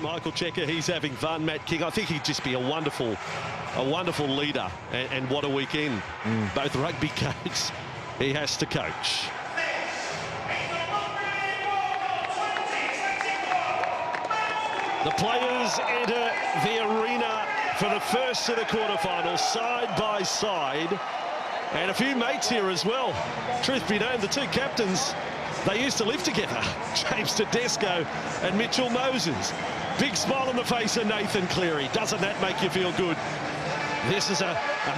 Michael Checker, he's having fun. Matt King, I think he'd just be a wonderful leader. And what a weekend. Both rugby coach he has to coach. The players enter the arena for the first of the quarterfinals, side by side. And a few mates here as well. Truth be known, the two captains, they used to live together. James Tedesco and Mitchell Moses. Big smile on the face of Nathan Cleary. Doesn't that make you feel good? This is a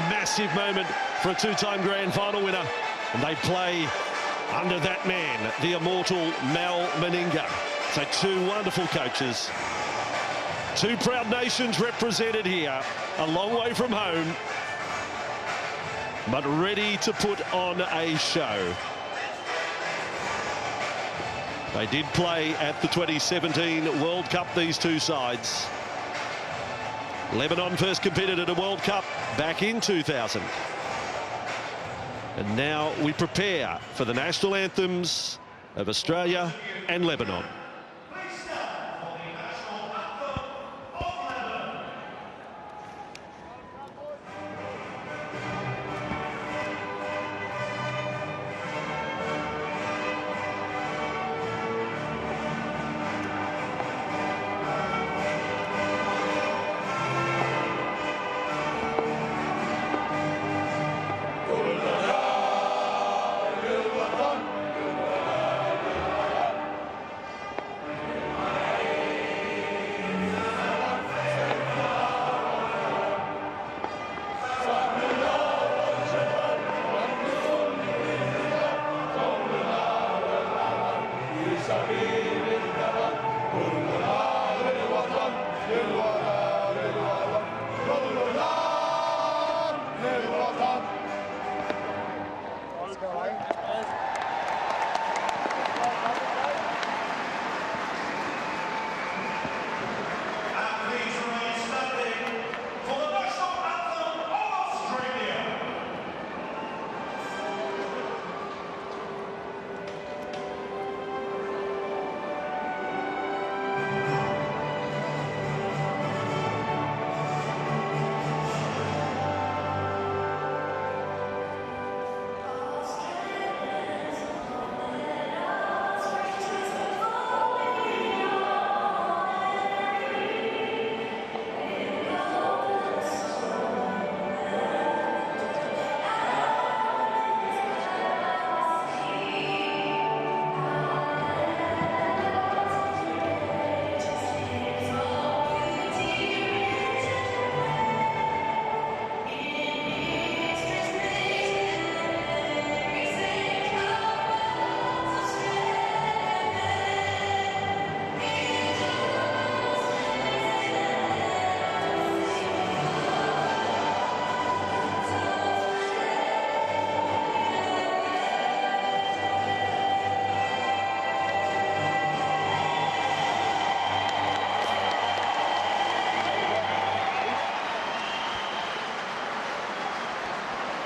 massive moment for a two-time grand final winner. And they play under that man, the immortal Mal Meninga. So two wonderful coaches. Two proud nations represented here, a long way from home, but ready to put on a show. They did play at the 2017 World Cup, these two sides. Lebanon first competed at a World Cup back in 2000. And now we prepare for the national anthems of Australia and Lebanon.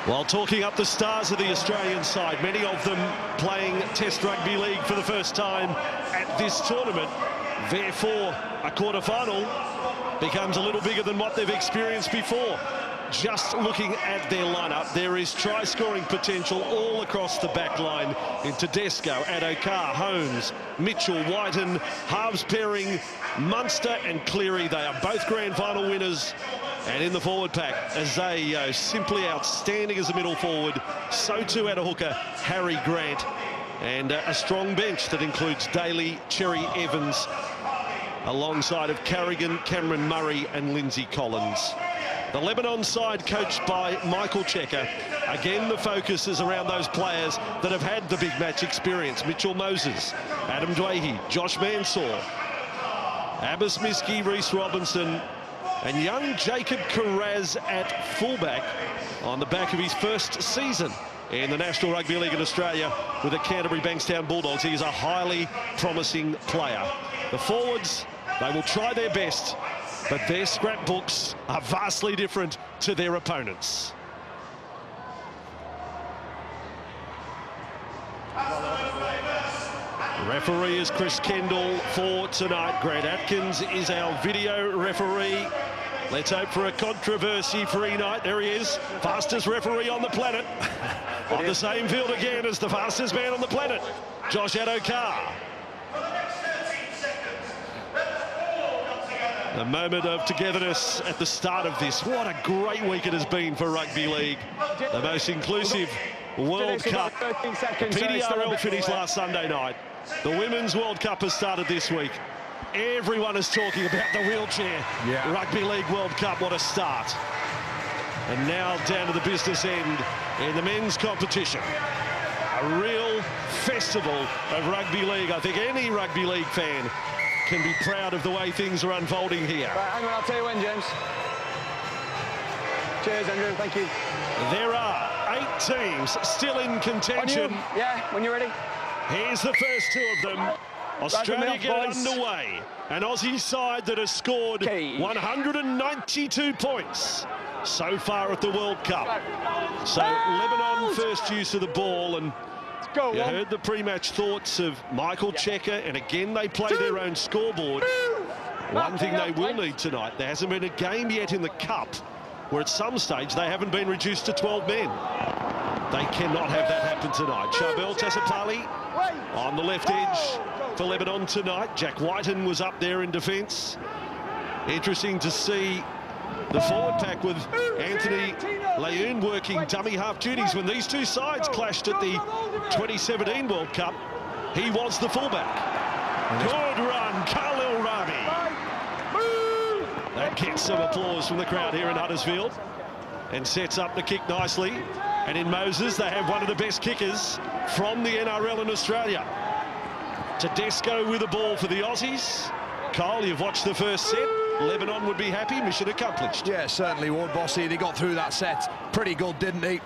While talking up the stars of the Australian side, many of them playing Test Rugby League for the first time at this tournament. Therefore, a quarter-final becomes a little bigger than what they've experienced before. Just looking at their lineup, there is try-scoring potential all across the back line in Tedesco, Adokar, Holmes, Mitchell, Whiten, halves pairing, Munster and Cleary. They are both grand final winners. And in the forward pack, Azayo, simply outstanding as a middle forward. So too at a hooker, Harry Grant. And a strong bench that includes Daly, Cherry Evans, alongside of Carrigan, Cameron Murray and Lindsay Collins. The Lebanon side coached by Michael Checker. Again, the focus is around those players that have had the big match experience. Mitchell Moses, Adam Dwayhe, Josh Mansour, Abbas Miski, Reece Robinson, and young Jacob Carraz at fullback on the back of his first season in the National Rugby League in Australia with the Canterbury Bankstown Bulldogs. He is a highly promising player. The forwards, they will try their best, but their scrapbooks are vastly different to their opponents. Referee is Chris Kendall for tonight. Grant Atkins is our video referee. Let's hope for a controversy-free night. There he is, fastest referee on the planet. On the same field again as the fastest man on the planet, Josh Adokar. A moment of togetherness at the start of this. What a great week it has been for rugby league. The most inclusive World Cup. PDRL finished last Sunday night. The Women's World Cup has started this week. Everyone is talking about the wheelchair Rugby League World Cup. What a start. And now down to the business end in the men's competition. A real festival of rugby league. I think any rugby league fan can be proud of the way things are unfolding here. Right, hang on, I'll tell you when, James. Cheers, Andrew, thank you. There are 8 teams still in contention. Yeah, when you're ready. Here's the first 2 of them. Australia get underway. An Aussie side that has scored 192 points so far at the World Cup. So Lebanon first use of the ball, and you heard the pre-match thoughts of Michael Checker, and again they play their own scoreboard. One thing they will need tonight, there hasn't been a game yet in the Cup where at some stage they haven't been reduced to 12 men. They cannot have that happen tonight. Charbel Tassapali on the left edge for Lebanon tonight. Jack Whiten was up there in defence. Interesting to see the forward pack with Anthony Leyoun working dummy half duties. When these two sides clashed at the 2017 World Cup, he was the fullback. Good run, Khalil Rami. That gets some applause from the crowd here in Huddersfield and sets up the kick nicely. And in Moses, they have one of the best kickers from the NRL in Australia. Tedesco with the ball for the Aussies. Kyle, you've watched the first set. Lebanon would be happy, mission accomplished. Yeah, certainly would, Bossy. They got through that set pretty good, didn't he?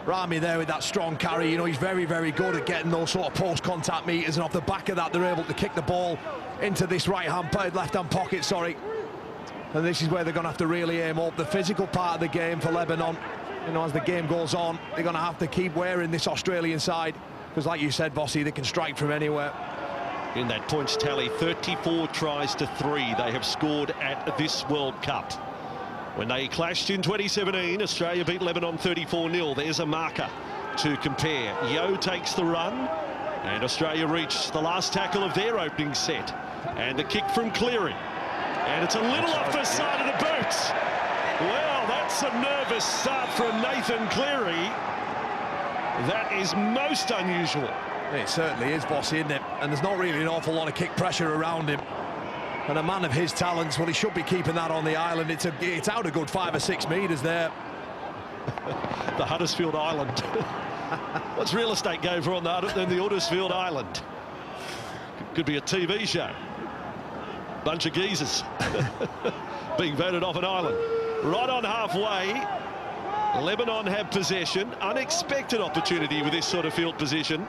Rami there with that strong carry. You know, he's very, very good at getting those sort of post-contact meters, and off the back of that, they're able to kick the ball into this left-hand pocket, sorry. And this is where they're going to have to really aim up the physical part of the game for Lebanon. You know, as the game goes on, they're going to have to keep wearing this Australian side, because like you said, Bossy, they can strike from anywhere. In that points tally, 34 tries to 3 they have scored at this World Cup. When they clashed in 2017, Australia beat Lebanon 34-0. There's a marker to compare. Yeo takes the run, and Australia reach the last tackle of their opening set. And the kick from Cleary. And it's a little off the side of the boot. Well, that's a nervous start from Nathan Cleary. That is most unusual. It certainly is, Bossy, isn't it? And there's not really an awful lot of kick pressure around him. And a man of his talents, well, he should be keeping that on the island. It's out a good 5 or 6 metres there. The Huddersfield Island. What's real estate go for on the Huddersfield Island? Could be a TV show. Bunch of geezers being voted off an island. Right on halfway, Lebanon have possession. Unexpected opportunity with this sort of field position.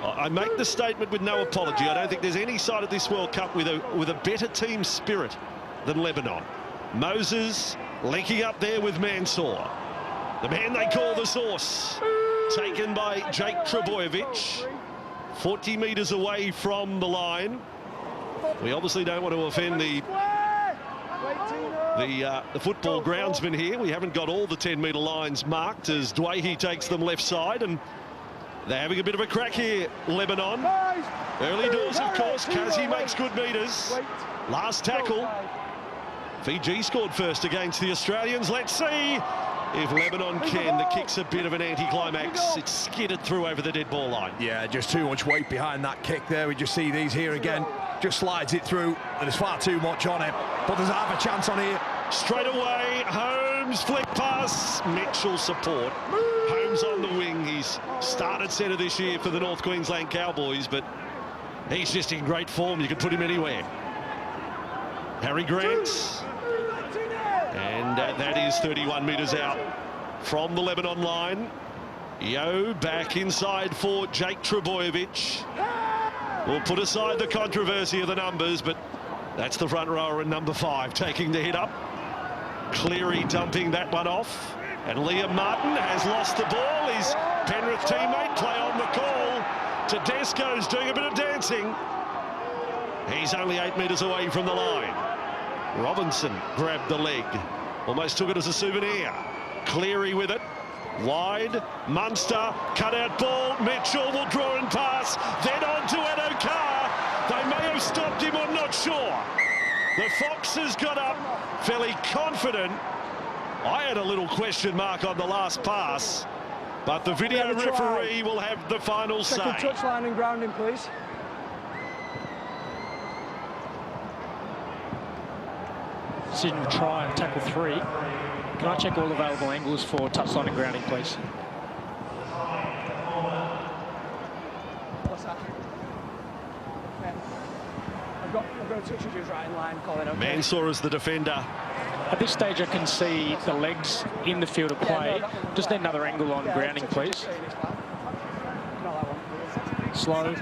I make the statement with no apology. I don't think there's any side of this World Cup with a better team spirit than Lebanon. Moses linking up there with Mansour. The man they call the Source. Taken by Jake Trebojevic. 40 metres away from the line. We obviously don't want to offend the football groundsman here. We haven't got all the 10-metre lines marked as Dwayhe takes them left side, and they're having a bit of a crack here, Lebanon. Early doors, of course. Kazi makes good metres. Last tackle. Fiji scored first against the Australians. Let's see if Lebanon can. The kick's a bit of an anticlimax. It's skidded through over the dead ball line. Yeah, just too much weight behind that kick there. We just see these here again. Just slides it through, and there's far too much on it. But there's half a chance on here. Straight away, Holmes flick pass. Mitchell support. Holmes on the wing. He's started centre this year for the North Queensland Cowboys, but he's just in great form. You can put him anywhere. Harry Grant. And that is 31 metres out from the Lebanon line. Yeo back inside for Jake Trebojevic. We'll put aside the controversy of the numbers, but that's the front rower in number 5 taking the hit up. Cleary dumping that one off. And Liam Martin has lost the ball. His Penrith teammate, play on the call. Tedesco's doing a bit of dancing. He's only 8 metres away from the line. Robinson grabbed the leg. Almost took it as a souvenir. Cleary with it. Wide. Munster. Cut out ball. Mitchell will draw and pass. Then on to Adokar. They may have stopped him, I'm not sure. The Foxes got up fairly confident. I had a little question mark on the last pass, but the video referee will have the final say. Second touchline and grounding, please. Decision to try and tackle 3. Can I check all available angles for touchline and grounding, please? What's that? I've got a touch of right in line, Colin. Okay. Mansour is the defender. At this stage, I can see the legs in the field of play. Just need another angle on grounding, please. Slow.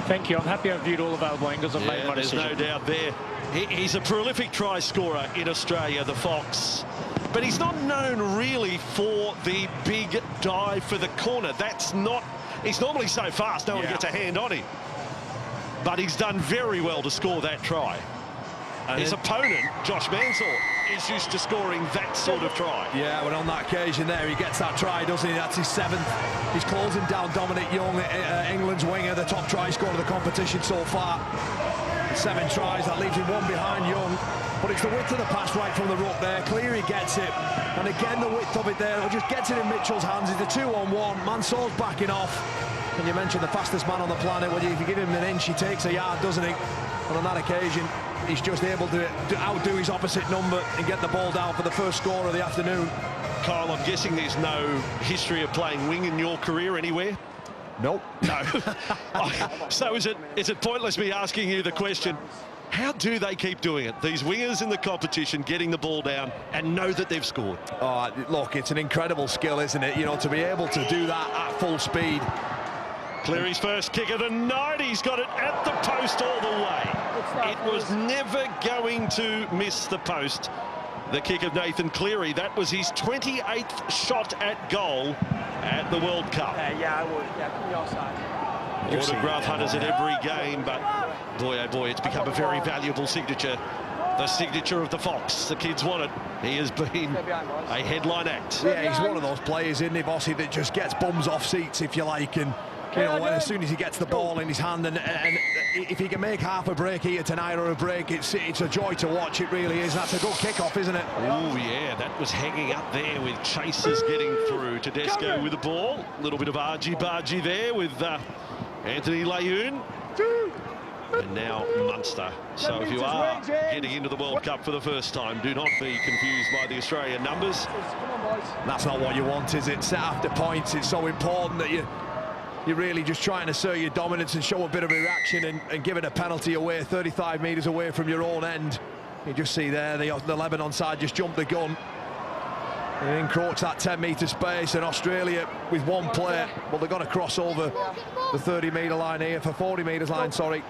Thank you. I'm happy I've viewed all available angles. I've made my decision. There's no doubt there. He's a prolific try scorer in Australia, the Fox. But he's not known really for the big dive for the corner. That's not... He's normally so fast, no one gets a hand on him. But he's done very well to score that try. His opponent, Josh Mansour, is used to scoring that sort of try. Yeah, but on that occasion there, he gets that try, doesn't he? That's his 7th. He's closing down Dominic Young, England's winger, the top try scorer of the competition so far. 7 tries, that leaves him 1 behind Young. But it's the width of the pass right from the ruck there. Cleary gets it. And again, the width of it there. It just gets it in Mitchell's hands. It's a 2-on-1. Mansour's backing off. And you mentioned the fastest man on the planet. Well, if you give him an inch, he takes a yard, doesn't he? And on that occasion, he's just able to outdo his opposite number and get the ball down for the first score of the afternoon. Kyle, I'm guessing there's no history of playing wing in your career anywhere? Nope. No. So is it pointless me asking you the question, how do they keep doing it? These wingers in the competition getting the ball down and know that they've scored. Oh, look, it's an incredible skill, isn't it? You know, to be able to do that at full speed. Cleary's first kick of the night. He's got it at the post all the way. It was never going to miss the post. The kick of Nathan Cleary. That was his 28th shot at goal at the World Cup. Yeah, I would. Yeah, come your side. Autograph hunters at every game, but boy, oh boy, it's become a very valuable signature. The signature of the Fox. The kids want it. He has been a headline act. Yeah, he's one of those players, isn't he, Bossy, that just gets bums off seats, if you like, and you know, as soon as he gets the ball in his hand, and if he can make half a break here tonight or a break, it's a joy to watch. It really is. That's a good kick-off, isn't it? Oh, yeah, that was hanging up there with chasers getting through. Tedesco with the ball. A little bit of argy-bargy there with Anthony Layun. And now Munster. So if you are getting into the World Cup for the first time, do not be confused by the Australian numbers. That's not what you want, is it? Set after points. It's so important that you're really just trying to assert your dominance and show a bit of a reaction and give it a penalty away, 35 metres away from your own end. You just see there, the Lebanon side just jumped the gun and encroach that 10-metre space, and Australia with one player, well, they've got to cross over the 30-metre line here, for 40 metres line, sorry.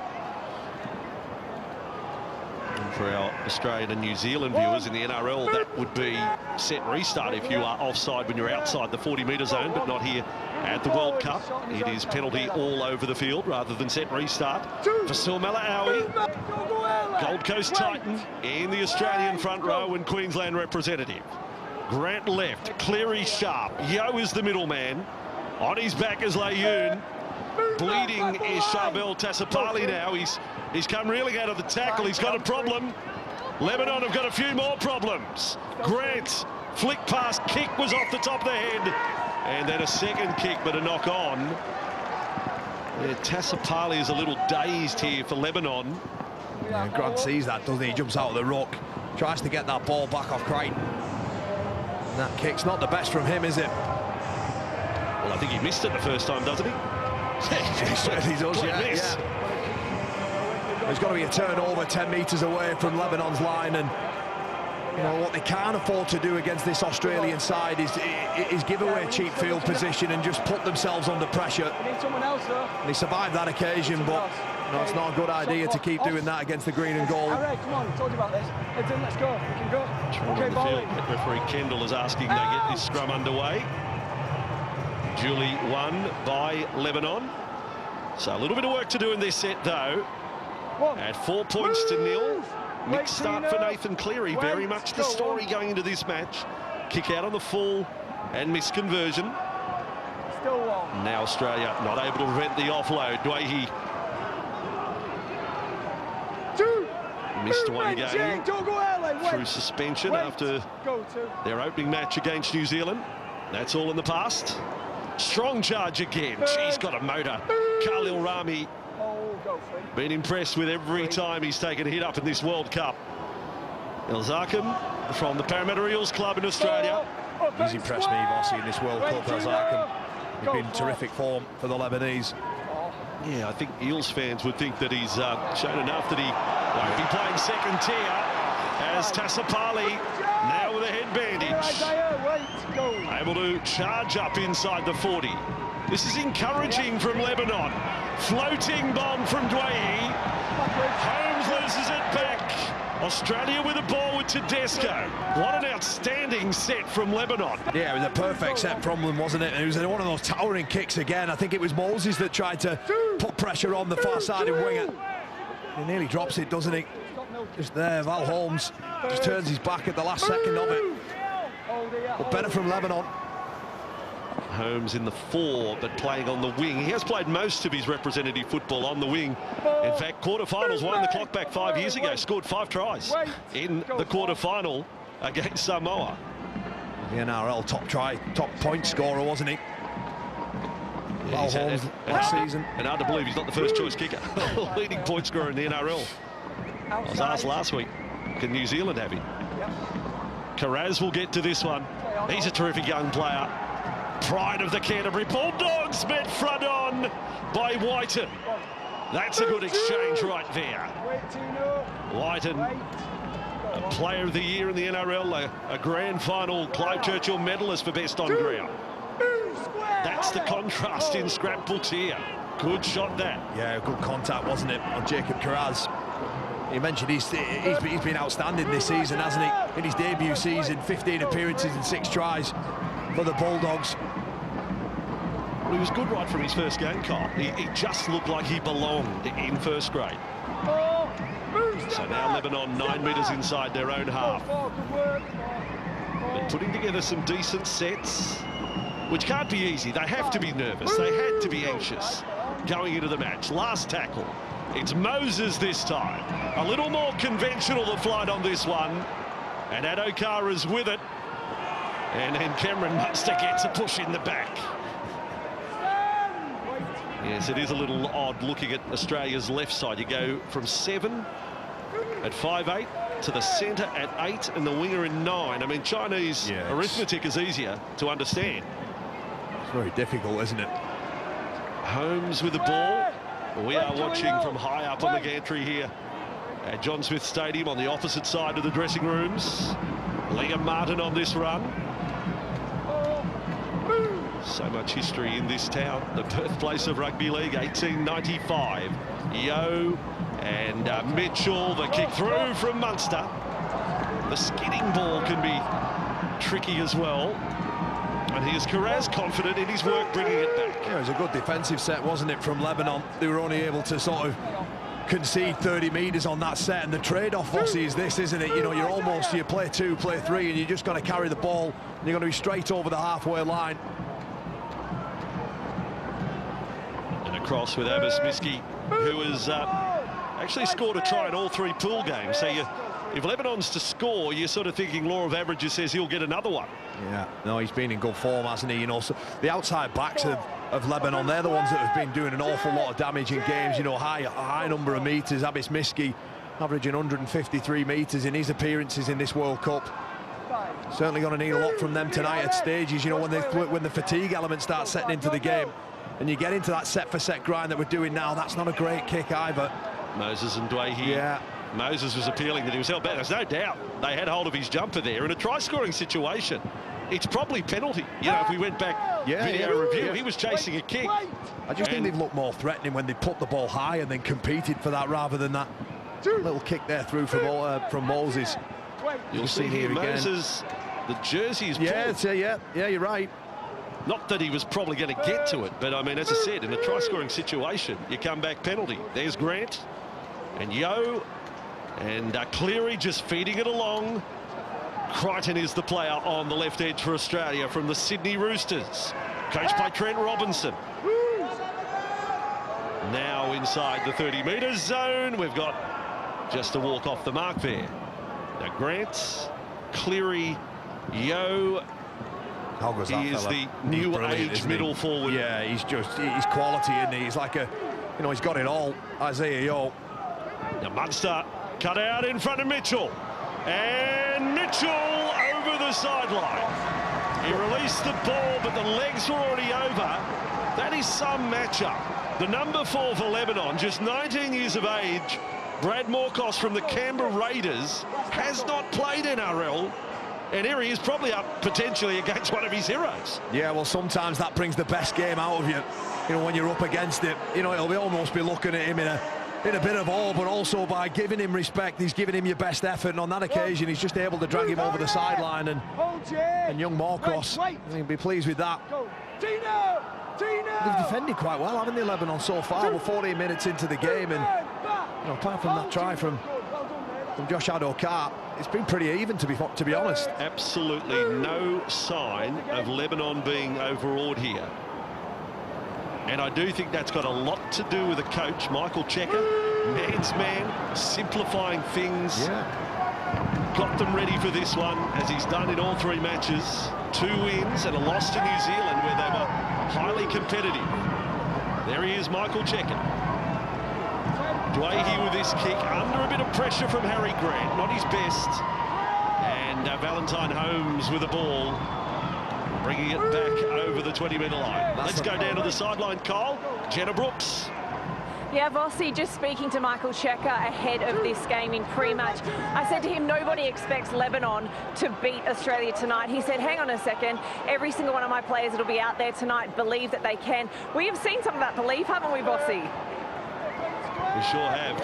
For our Australian and New Zealand viewers in the NRL, that would be set restart if you are offside when you're outside the 40-metre zone, but not here at the World Cup. It is penalty all over the field rather than set restart. For Salmela-Aui, Gold Coast Titan in the Australian front row and Queensland representative. Grant left, Cleary sharp, Yo is the middleman. On his back is Layun. Bleeding is Charbel Tassapali now. He's come reeling out of the tackle. He's got a problem. Lebanon have got a few more problems. Grant, flick pass, kick was off the top of the head. And then a second kick, but a knock on. Yeah, Tassapali is a little dazed here for Lebanon. Yeah, Grant sees that, doesn't he? He jumps out of the ruck, tries to get that ball back off Crichton. And that kick's not the best from him, is it? Well, I think he missed it the first time, doesn't he? He certainly does, yeah. There's got to be a turnover 10 metres away from Lebanon's line, and you know what they can't afford to do against this Australian side is give away cheap field position and just put themselves under pressure. Need someone else, though. They survived that occasion, but No, it's not a good idea to keep doing that against the green and gold. All right, come on, told you about this. Heads in, let's go. We can go. On Okay, the ball field, in. referee Kendall is asking they get this scrum underway. Duly won by Lebanon. So a little bit of work to do in this set, though. At 4 points to 0. Mixed start for Nathan Cleary. Very much the story going into this match. Kick out on the full and missed conversion. Still long. Now Australia not able to prevent the offload. Dwayne missed one game through suspension after their opening match against New Zealand. That's all in the past. Strong charge again. She's got a motor. Khalil Rami been impressed with every time he's taken a hit up in this World Cup. Ilzakim from the Parramatta Eels club in Australia. He's impressed me, Vossi, in this World Cup. Ilzakim, he's been terrific form for the Lebanese. Yeah, I think Eels fans would think that he's shown enough that he won't be playing second tier, as Tassapali now with a head bandage, able to charge up inside the 40. This is encouraging from Lebanon. Floating bomb from Dwayne. Holmes loses it back. Australia with a ball with Tedesco. What an outstanding set from Lebanon. Yeah, it was a perfect set from them, wasn't it? And it was one of those towering kicks again. I think it was Moses that tried to put pressure on the far-sided winger. He nearly drops it, doesn't he? Just there, Val Holmes just turns his back at the last second of it. But better from Lebanon. Holmes in the 4, but playing on the wing. He has played most of his representative football on the wing. In fact, quarterfinals, won the clock back 5 years ago, scored 5 tries in the quarterfinal against Samoa. The NRL top point scorer, wasn't he? Val Holmes last season. And hard to believe he's not the first choice kicker. Leading point scorer in the NRL. I was asked last week, can New Zealand have him? Karaz will get to this one. He's a terrific young player. Pride of the Canterbury Bulldogs, met front on by Whiten. That's a good exchange right there. Whiten, a player of the year in the NRL, a grand final Clive Churchill medalist for best on ground. That's the contrast in scrap books here. Good shot that. Yeah, good contact, wasn't it, on Jacob Karaz. You mentioned he's been outstanding this season, hasn't he? In his debut season, 15 appearances and 6 tries for the Bulldogs. Well, he was good right from his first game, Kyle. He just looked like he belonged in first grade. So now Lebanon 9 metres inside their own half. They're putting together some decent sets, which can't be easy. They have to be nervous. They had to be anxious going into the match. Last tackle. It's Moses this time. A little more conventional, the flight on this one. And Adokara's with it. And then Cameron Munster gets a push in the back. Yes, it is a little odd looking at Australia's left side. You go from 7 at 5'8" to the centre at 8 and the winger in 9. I mean, Chinese arithmetic is easier to understand. It's very difficult, isn't it? Holmes with the ball. We are watching from high up on the gantry here at John Smith Stadium on the opposite side of the dressing rooms. Liam Martin on this run. So much history in this town, the birthplace of rugby league, 1895. Yo and Mitchell, the kick through from Munster. The skidding ball can be tricky as well. And he is Karaz confident in his work bringing it back. Yeah, it was a good defensive set, wasn't it, from Lebanon? They were only able to sort of concede 30 metres on that set, and the trade-off, Vossi, is this, isn't it? You know, you play 2, play 3, and you just got to carry the ball, and you're going to be straight over the halfway line. And across with Abbas Miski, who has actually scored a try in all 3 pool games. So if Lebanon's to score, you're sort of thinking law of averages says he'll get another one. Yeah, no, he's been in good form, hasn't he? You know, so the outside backs of Lebanon, they're the ones that have been doing an awful lot of damage in games. You know, high number of metres. Abbas Miski averaging 153 metres in his appearances in this World Cup. Certainly going to need a lot from them tonight at stages. You know, when the fatigue element starts setting into the game, and you get into that set-for-set grind that we're doing now, that's not a great kick either. Moses and Dwayne here. Yeah. Moses was appealing that he was held back. There's no doubt they had hold of his jumper there in a try-scoring situation. it's probably penalty. You know, if we went back video review, he was chasing a kick. I just think they've looked more threatening when they put the ball high and then competed for that rather than that little kick there through from Moses. You'll see here Moses, the jersey is pulled. Yeah, you're right. Not that he was probably going to get to it, but I mean, as I said, in a try-scoring situation, you come back penalty. There's Grant and Yeo and Cleary just feeding it along. Crichton is the player on the left edge for Australia from the Sydney Roosters, coached by Trent Robinson. Now inside the 30-metre zone, we've got just a walk off the mark there. Now Grant, Cleary, Yeo. How goes that he is fella? The new age middle forward. Yeah, he's quality, isn't he? He's like he's got it all. Isaiah Yeo. Now Munster cut out in front of Mitchell. And Mitchell over the sideline. He released the ball, but the legs were already over. That is some matchup. The number 4 for Lebanon, just 19 years of age, Brad Morcos from the Canberra Raiders, has not played NRL. And here he is, probably up potentially against one of his heroes. Yeah, well, sometimes that brings the best game out of you. You know, when you're up against it, you know, it'll almost be looking at him in a bit of awe, but also by giving him respect, he's giving him your best effort, and on that occasion he's just able to drag him over the sideline, and young Morcos, he'll be pleased with that. They've defended quite well, haven't they, Lebanon, so far? We're 14 minutes into the game, and you know, apart from that try from Josh Adokar, it's been pretty even, to be honest. Absolutely no sign of Lebanon being overawed here. And I do think that's got a lot to do with the coach, Michael Checker, man's man, simplifying things. Yeah. Got them ready for this one, as he's done in all 3 matches. 2 wins and a loss to New Zealand, where they were highly competitive. There he is, Michael Checker. Dwayne with this kick, under a bit of pressure from Harry Grant, not his best. And Valentine Holmes with the ball, bringing it back over the 20-metre line. Let's go down to the sideline, Kyle. Jenna Brooks. Yeah, Vossi, just speaking to Michael Checker ahead of this game in pre-match, I said to him, nobody expects Lebanon to beat Australia tonight. He said, hang on a second, every single one of my players that'll be out there tonight believe that they can. We have seen some of that belief, haven't we, Vossi? We sure have.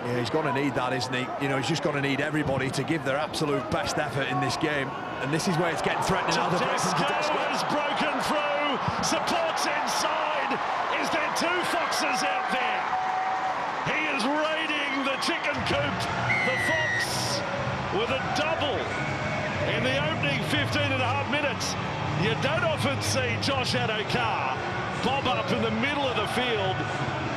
Yeah, he's going to need that, isn't he? You know, he's just going to need everybody to give their absolute best effort in this game. And this is where it's getting threatening. Tedesco has broken through. Supports inside. Is there 2 Foxes out there? He is raiding the chicken coop. The Fox with a double in the opening 15.5 minutes. You don't often see Josh Adokar bob up in the middle of the field.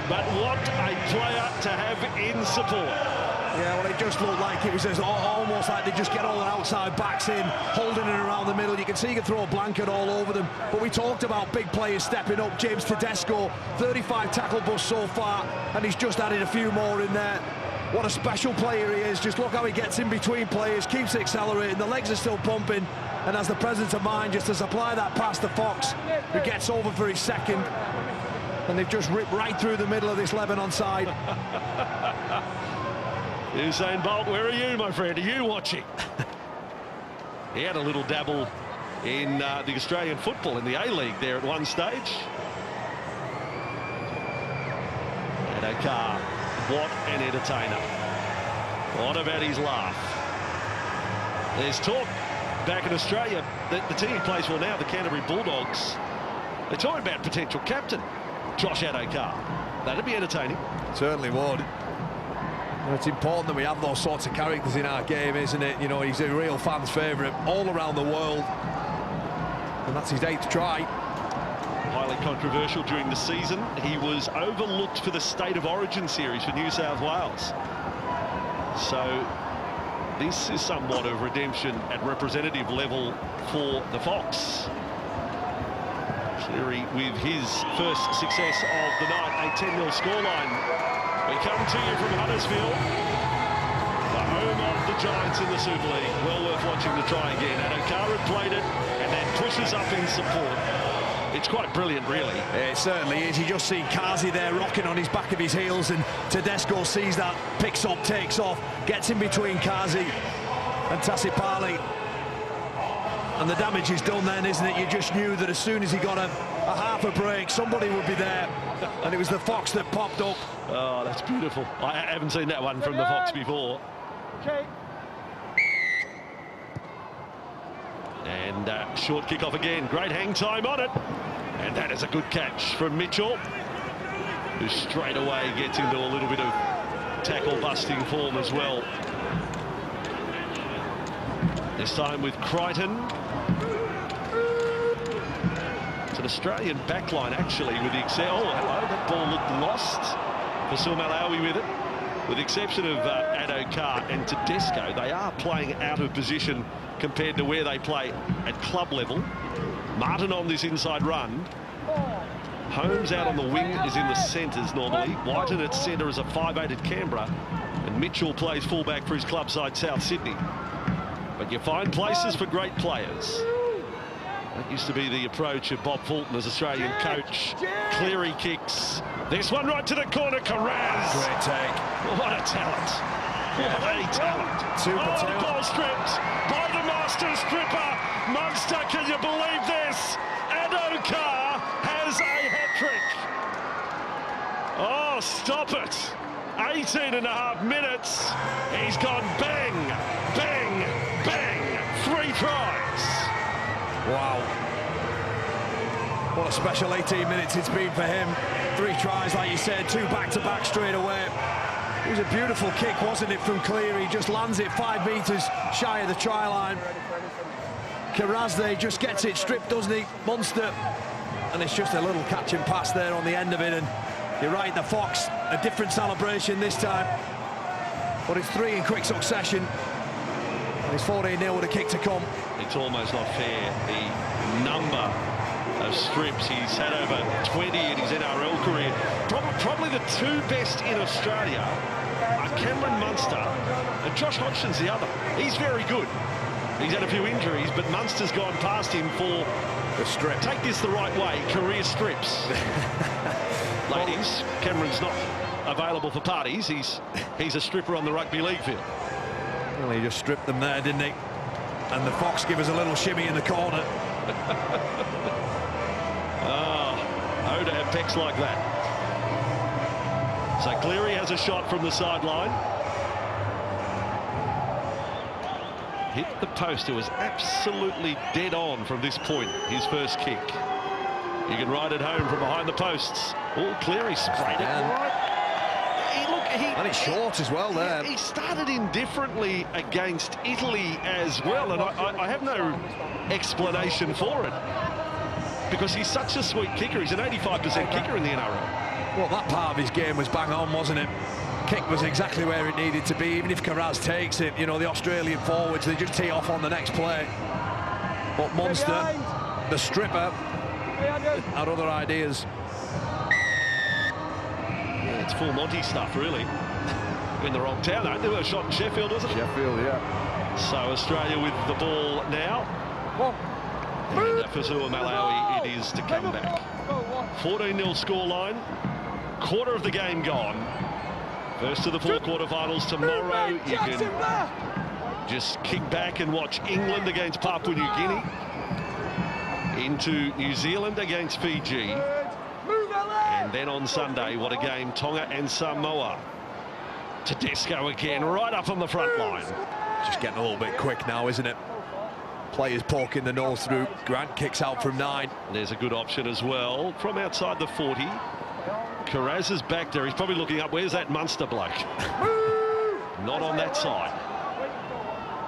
But what a player to have in support. Yeah, well, it just looked like it was almost like they just get all the outside backs in, holding it around the middle. You can see you can throw a blanket all over them. But we talked about big players stepping up. James Tedesco, 35 tackle busts so far, and he's just added a few more in there. What a special player he is. Just look how he gets in between players, keeps accelerating, the legs are still pumping, and has the presence of mind just to supply that pass to Fox, who gets over for his second. And they've just ripped right through the middle of this Lebanon side. Usain Bolt, where are you, my friend? Are you watching? He had a little dabble in the Australian football in the A-League there at one stage. Adokar, what an entertainer. What about his laugh? There's talk back in Australia that the team he plays for now, the Canterbury Bulldogs, they're talking about potential captain Josh Adokar. That'd be entertaining. Certainly would. Well, it's important that we have those sorts of characters in our game, isn't it? You know, he's a real fan's favourite all around the world. And that's his 8th try. Highly controversial during the season. He was overlooked for the State of Origin series for New South Wales. So this is somewhat of redemption at representative level for the Fox. Cleary with his first success of the night, a 10-0 scoreline. We come to you from Huddersfield, the home of the Giants in the Super League. Well worth watching the try again. Adokar had played it and then pushes up in support. It's quite brilliant, really. Yeah, it certainly is. You just see Kazi there rocking on his back of his heels, and Tedesco sees that, picks up, takes off, gets in between Kazi and Tassipali. And the damage is done then, isn't it? You just knew that as soon as he got a half a break, somebody would be there. And it was the Fox that popped up. Oh, that's beautiful. I haven't seen that one from the Fox before. Okay. And short kick-off again. Great hang time on it. And that is a good catch from Mitchell, who straight away gets into a little bit of tackle-busting form as well. This time with Crichton. It's an Australian backline, actually, with the exception... Oh, hello, that ball looked lost for Malawi with it. With the exception of Adokar and Tedesco, they are playing out of position compared to where they play at club level. Martin on this inside run. Holmes out on the wing is in the centres normally. Whiten at centre is a 5'8" at Canberra. And Mitchell plays fullback for his club side, South Sydney. But you find places for great players. That used to be the approach of Bob Fulton as Australian coach. Cleary kicks. This one right to the corner, Carraz. Great take. What a talent. What a talent. Super the talent. ball stripped by the master stripper. Munster, can you believe this? Adokar has a hat-trick. Oh, stop it. 18.5 minutes. He's gone bang, bang, bang. 3 tries. Wow. What a special 18 minutes it's been for him. 3 tries, like you said, 2 back-to-back straight away. It was a beautiful kick, wasn't it, from Cleary? Just lands it 5 metres shy of the try line. Carraz there just gets it stripped, doesn't he? Munster. And it's just a little catch and pass there on the end of it. And you're right, the Fox, a different celebration this time. But it's 3 in quick succession. And it's 14-0 with a kick to come. It's almost not fair. The number of strips he's had over 20 in his NRL career. Probably the 2 best in Australia are Cameron Munster and Josh Hodgson's the other. He's very good. He's had a few injuries, but Munster's gone past him for the strip. Take this the right way, career strips. Ladies, Cameron's not available for parties. He's a stripper on the rugby league field. Well, he just stripped them there, didn't he? And the Fox give us a little shimmy in the corner. Oh, to have pecs like that. So Cleary has a shot from the sideline. Hit the post. It was absolutely dead on from this point, his first kick. You can ride it home from behind the posts. Oh, Cleary sprayed it right. And it's short as well there. He started indifferently against Italy as well, and I have no explanation for it. Because he's such a sweet kicker. He's an 85% kicker in the NRL. Well, that part of his game was bang on, wasn't it? Kick was exactly where it needed to be. Even if Carraz takes it, you know, the Australian forwards, they just tee off on the next play. But Munster, the stripper, had other ideas. Yeah, it's full Monty stuff, really. In the wrong town, though. There was a shot in Sheffield, wasn't it? Sheffield, yeah. So Australia with the ball now. And for Malawi, it is to come back. 14-0 scoreline. Quarter of the game gone. First of the 4 quarterfinals tomorrow. You can just kick back and watch England against Papua New Guinea. Into New Zealand against Fiji. And then on Sunday, what a game, Tonga and Samoa. Tedesco again, right up on the front line. Just getting a little bit quick now, isn't it? Players poking the nose through. Grant kicks out from 9. There's a good option as well from outside the 40. Carraz is back there. He's probably looking up. Where's that Munster bloke? Not on that side.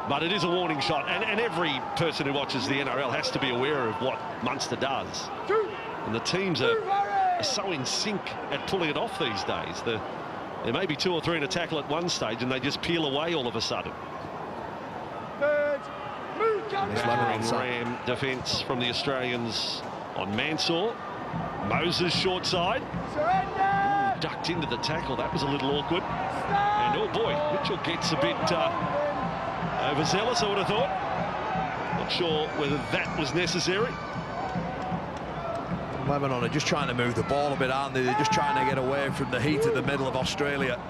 But it is a warning shot. And every person who watches the NRL has to be aware of what Munster does. And the teams are so in sync at pulling it off these days. There may be 2 or 3 in a tackle at one stage and they just peel away all of a sudden. Ram defence from the Australians on Mansour. Moses short side. Ooh, ducked into the tackle. That was a little awkward. And oh boy, Mitchell gets a bit overzealous, I would have thought. Not sure whether that was necessary. Lebanon are just trying to move the ball a bit, aren't they? They're just trying to get away from the heat of the middle of Australia.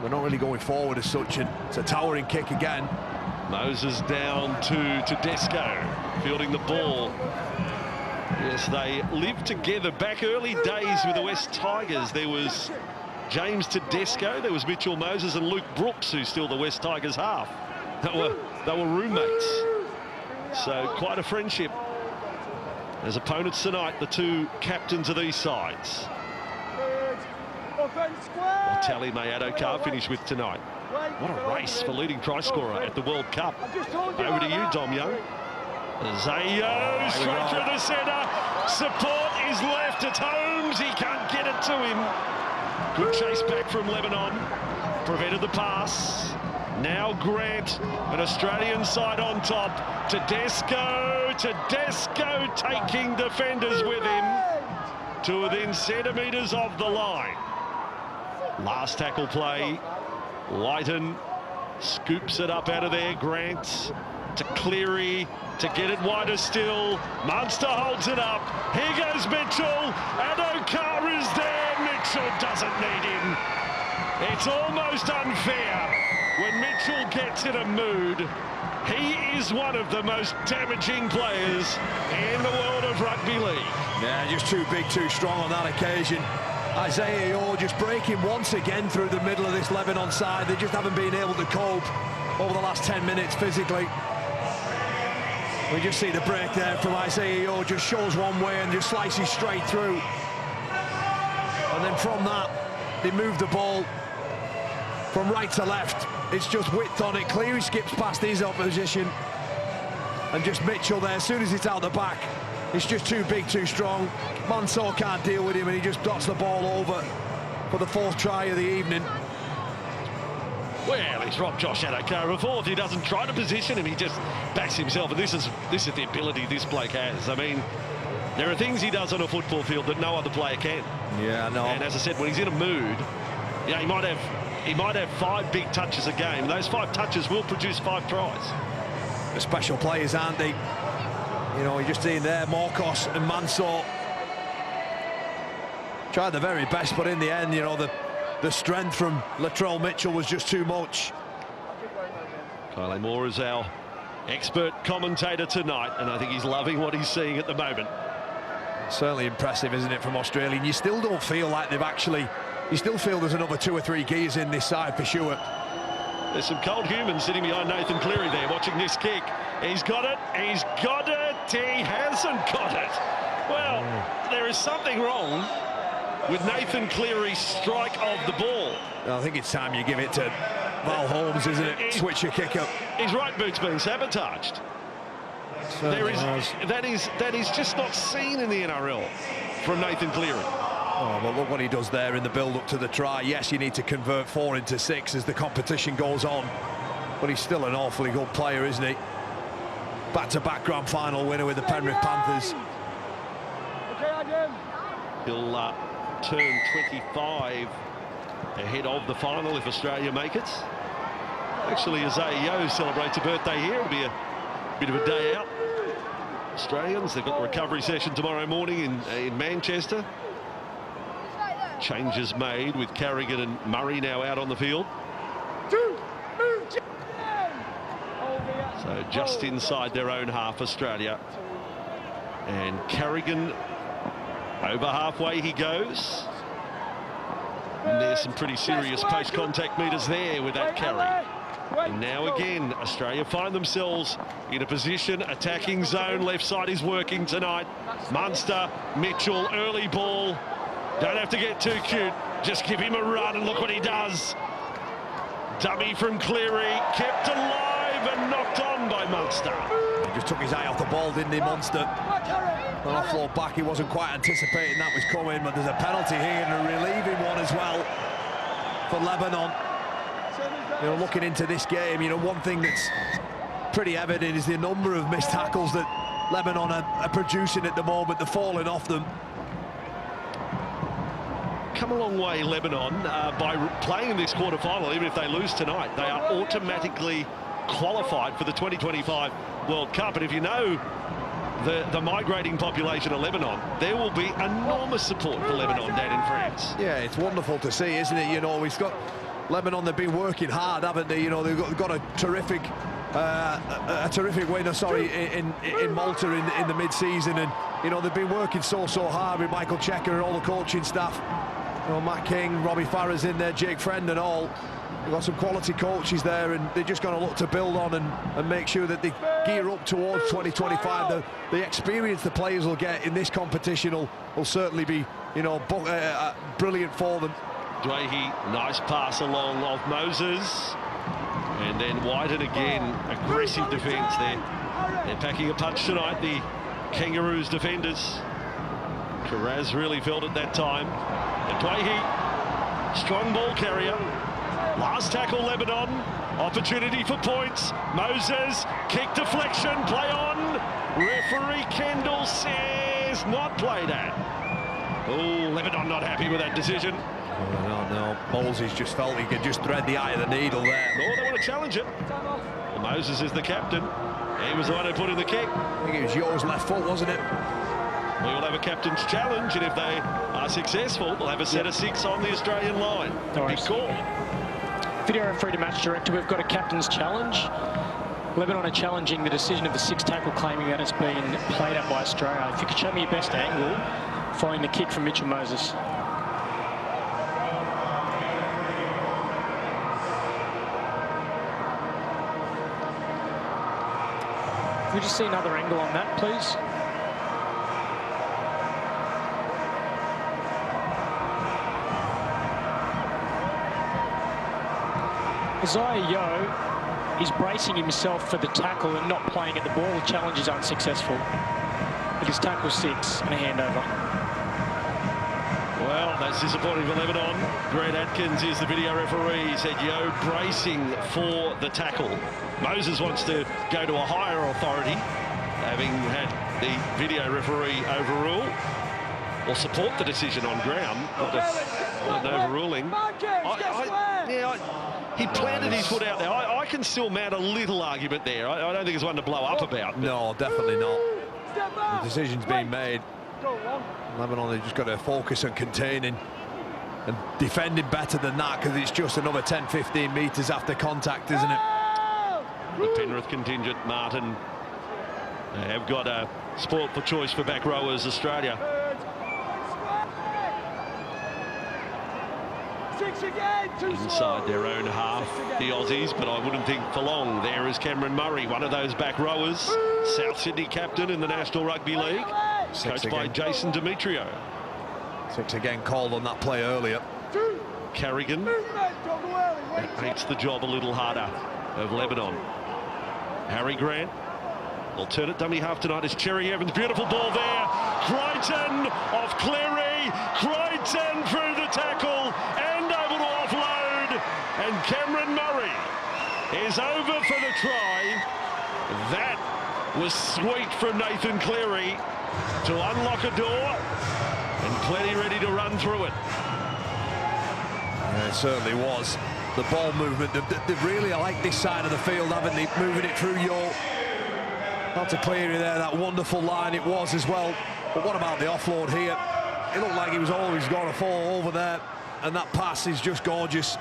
They're not really going forward as such, and it's a towering kick again. Moses down to Tedesco, fielding the ball. Yes, they lived together back early days with the West Tigers. There was James Tedesco, there was Mitchell Moses and Luke Brooks, who's still the West Tigers half. They were roommates. So quite a friendship. As opponents tonight, the two captains of these sides. What tally may Adokar finish with tonight? What a race for leading try scorer at the World Cup. Over to you, Dom Young. Zayo straight through the centre. Support is left at Holmes. He can't get it to him. Good chase back from Lebanon. Prevented the pass. Now Grant, an Australian side on top. Tedesco taking defenders with him to within centimetres of the line. Last tackle play. Whiten scoops it up out of there. Grant to Cleary to get it wider still. Munster holds it up. Here goes Mitchell. Adokar is there. Mitchell doesn't need him. It's almost unfair when Mitchell gets in a mood. He is one of the most damaging players in the world of rugby league. Yeah, just too big, too strong on that occasion. Isaiah Yeo just breaking once again through the middle of this Lebanon side. They just haven't been able to cope over the last 10 minutes physically. We just see the break there from Isaiah Yeo, just shows one way and just slices straight through. And then from that, they move the ball from right to left. It's just width on it. Cleary skips past his opposition. And just Mitchell there, as soon as it's out the back, it's just too big, too strong. Mansour can't deal with him and he just dots the ball over for the fourth try of the evening. Well, he's robbed Josh Adokar of fourth. He doesn't try to position him, he just backs himself. And this is the ability this bloke has. I mean, there are things he does on a football field that no other player can. Yeah, I know. And as I said, when he's in a mood, yeah, he might have 5 big touches a game. Those 5 touches will produce 5 tries. The special players, aren't they? You know, you're just seeing there, Morkos and Mansour tried the very best, but in the end, you know, the strength from Latrell Mitchell was just too much. Kyle Moore is our expert commentator tonight, and I think he's loving what he's seeing at the moment. Certainly impressive, isn't it, from Australia? And you still don't feel like they've actually... You still feel there's another 2 or 3 gears in this side for sure. There's some cold humans sitting behind Nathan Cleary there watching this kick. He's got it, he's got it, he hasn't got it. Well, there is something wrong with Nathan Cleary's strike of the ball. I think it's time you give it to Val Holmes, isn't it? Switch your kick up. His right boot's been sabotaged. That is just not seen in the NRL from Nathan Cleary. Oh, well, look what he does there in the build-up to the try. Yes, you need to convert 4 into 6 as the competition goes on. But he's still an awfully good player, isn't he? Back-to-back grand final winner with the Penrith Panthers. He'll turn 25 ahead of the final if Australia make it. Actually, Isaiah Yeo celebrates a birthday here. It'll be a bit of a day out. Australians, they've got the recovery session tomorrow morning in Manchester. Changes made with Carrigan and Murray now out on the field. So just inside their own half, Australia. And Carrigan, over halfway he goes. And there's some pretty serious post-contact meters there with that carry. And now again, Australia find themselves in a position, attacking zone. Left side is working tonight. Munster, Mitchell, early ball. Don't have to get too cute. Just give him a run and look what he does. Dummy from Cleary, kept alive and knocked on by Munster. He just took his eye off the ball, didn't he, Munster? An offload back, he wasn't quite anticipating that was coming, but there's a penalty here and a relieving one as well for Lebanon. You know, looking into this game, you know, one thing that's pretty evident is the number of missed tackles that Lebanon are producing at the moment. They're falling off them. Come a long way, Lebanon, by playing in this quarter-final. Even if they lose tonight, they are automatically qualified for the 2025 World Cup. And if you know the migrating population of Lebanon, there will be enormous support for Lebanon down in France. Yeah, it's wonderful to see, isn't it? You know, we've got Lebanon, they've been working hard, haven't they? You know, they've got a terrific a terrific win, in Malta in the mid-season, and you know they've been working so hard with Michael Checker and all the coaching staff. You know, Matt King, Robbie Farah's in there, Jake Friend and all. We've got some quality coaches there, and they're just going to look to build on and make sure that they gear up towards 2025. The experience the players will get in this competition will certainly be, you know, brilliant for them. Dwayhe, nice pass along of Moses. And then Whiten again, aggressive defence there. They're packing a punch tonight, the Kangaroos defenders. Karaz really felt it that time. And Dwayhe, strong ball carrier. Last tackle, Lebanon. Opportunity for points. Moses, kick deflection, play on. Referee Kendall says not played at. Oh, Lebanon not happy with that decision. No, Ballsy's just felt he could just thread the eye of the needle there. No, they want to challenge it. Well, Moses is the captain. He was the one who put in the kick. I think it was Yo's left foot, wasn't it? We will have a captain's challenge, and if they are successful, we'll have a set of 6 on the Australian line. Big call. Video referee to match director, we've got a captain's challenge. Lebanon are challenging the decision of the 6th tackle, claiming that it's been played at by Australia. If you could show me your best angle following the kick from Mitchell Moses. Can we just see another angle on that, please? Isaiah Yo is bracing himself for the tackle and not playing at the ball. The challenge is unsuccessful. It is tackle 6 and a handover. Well, that's disappointing for Lebanon. Grant Atkins is the video referee. He said Yo bracing for the tackle. Moses wants to go to a higher authority, having had the video referee overrule or support the decision on ground, not an overruling. He planted his foot out there. I can still mount a little argument there. I don't think it's one to blow up about. No, definitely not. The decision's been made. Lebanon, they've just got to focus on containing and defending better than that, because it's just another 10-15 metres after contact, isn't it? The Penrith contingent, Martin, have got a sport for choice for back rowers, Australia. Inside their own half, the Aussies, but I wouldn't think for long. There is Cameron Murray, one of those back rowers, South Sydney captain in the National Rugby League, coached by Jason Demetrio. 6 again called on that play earlier. Carrigan makes the job a little harder of Lebanon. Harry Grant, alternate dummy half tonight is Cherry Evans. Beautiful ball there. Crichton off Cleary. Crichton through the tackle and able to offload. And Cameron Murray is over for the try. That was sweet from Nathan Cleary to unlock a door, and plenty ready to run through it. Yeah, it certainly was. The ball movement, they've really liked this side of the field, haven't they? Moving it through Yo. Not to Cleary there, that wonderful line it was as well. But what about the offload here? It looked like he was always going to fall over there, and that pass is just gorgeous.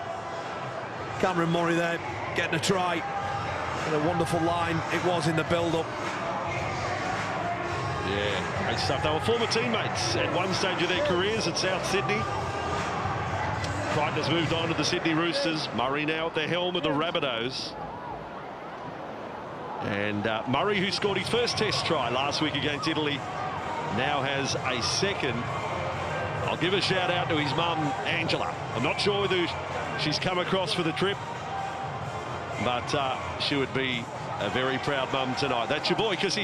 Cameron Murray there, getting a try. And a wonderful line it was in the build-up. Yeah, great stuff. They were former teammates at one stage of their careers at South Sydney. Crichton has moved on to the Sydney Roosters. Murray now at the helm of the Rabbitohs. And Murray, who scored his first test try last week against Italy, now has a second. I'll give a shout out to his mum, Angela. I'm not sure whether she's come across for the trip, but she would be a very proud mum tonight. That's your boy, because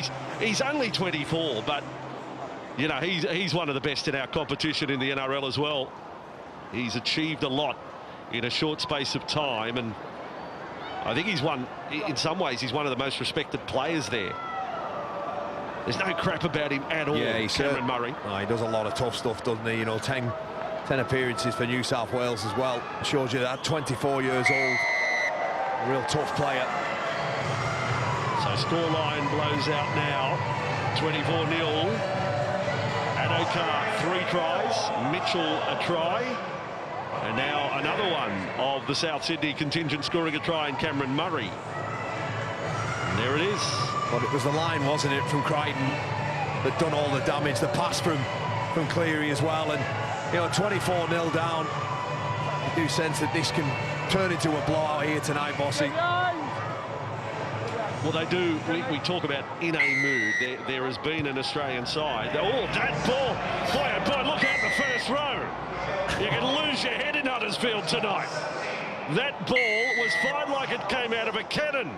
he's only 24, but you know, he's one of the best in our competition in the NRL as well. He's achieved a lot in a short space of time, and I think he's one, in some ways, he's one of the most respected players there. There's no crap about him at all, yeah, Cameron Murray. Oh, he does a lot of tough stuff, doesn't he? You know, 10 appearances for New South Wales as well. Shows you that, 24 years old. A real tough player. So scoreline blows out now, 24-0. Adokar 3 tries, Mitchell a try. And now another one of the South Sydney contingent scoring a try in Cameron Murray. There it is. But it was the line, wasn't it, from Crichton that done all the damage. The pass from Cleary as well. And, you know, 24-0 down. I do sense that this can turn into a blowout here tonight, Bossy. Well, they do. We talk about in a mood. There has been an Australian side. Oh, that ball. Boy, oh boy, look out the first row. You can lose your head in Huddersfield tonight. That ball was fired like it came out of a cannon.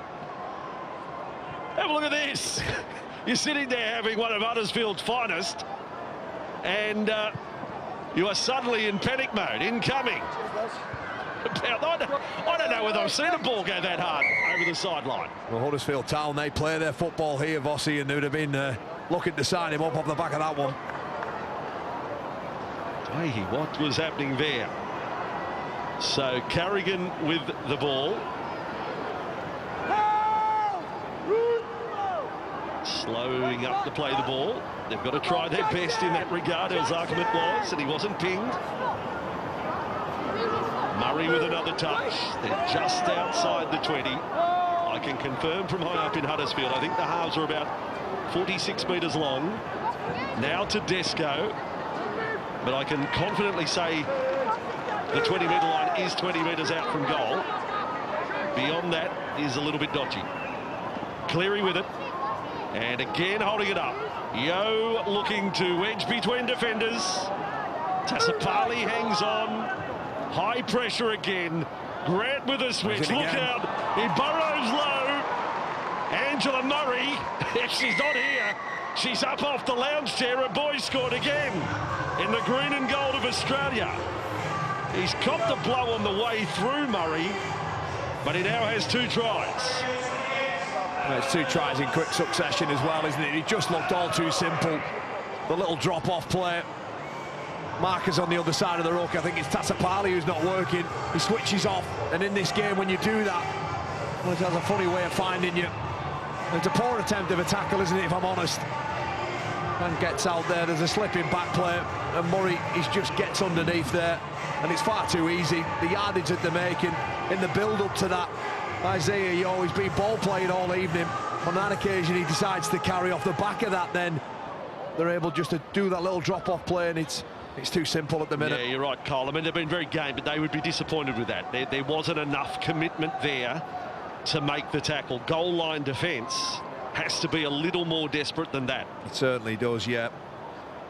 Have a look at this. You're sitting there having one of Huddersfield's finest, and you are suddenly in panic mode, incoming. I don't know whether I've seen a ball go that hard over the sideline. Well, Huddersfield Town, they play their football here, Bossy, and they'd have been looking to sign him up off the back of that one. Hey, what was happening there? So Carrigan with the ball. Slowing up to play the ball. They've got to try their best in that regard, as argument was, and he wasn't pinged. Murray with another touch. They're just outside the 20. I can confirm from high up in Huddersfield, I think the halves are about 46 metres long. Now to Desco. But I can confidently say the 20-metre line is 20 metres out from goal. Beyond that is a little bit dodgy. Cleary with it. And again holding it up. Yo looking to wedge between defenders. Tassapali hangs on. High pressure again. Grant with a switch. Look out. He burrows low. Angela Murray. If she's not here, she's up off the lounge chair. A boy scored again in the green and gold of Australia. He's copped the blow on the way through, Murray, but he now has 2 tries. Well, it's 2 tries in quick succession as well, isn't it? It just looked all too simple. The little drop-off play. Marcus on the other side of the ruck. I think it's Tassapali who's not working. He switches off, and in this game, when you do that, well, it has a funny way of finding you. It's a poor attempt of a tackle, isn't it, if I'm honest? And gets out there. There's a slipping back play, and Murray just gets underneath there, and it's far too easy. The yardage that they're making in the build-up to that. Isaiah Yo, he's been ball playing all evening. On that occasion, he decides to carry off the back of that. Then they're able just to do that little drop-off play, and it's too simple at the minute. Yeah, you're right, Cole. I mean, they've been very game, but they would be disappointed with that. There wasn't enough commitment there to make the tackle. Goal line defence has to be a little more desperate than that. It certainly does, yeah.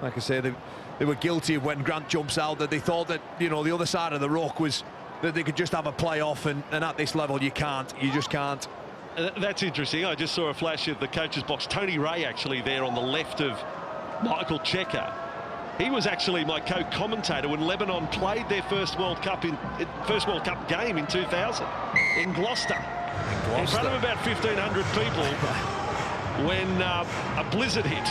Like I say, they were guilty of when Grant jumps out, that they thought that, you know, the other side of the ruck was that they could just have a play off, and at this level you can't. You just can't. That's interesting. I just saw a flash of the coach's box. Tony Ray actually there on the left of Michael Checker. He was actually my co-commentator when Lebanon played their first World Cup game in 2000 in Gloucester. In front of about 1,500 people when a blizzard hit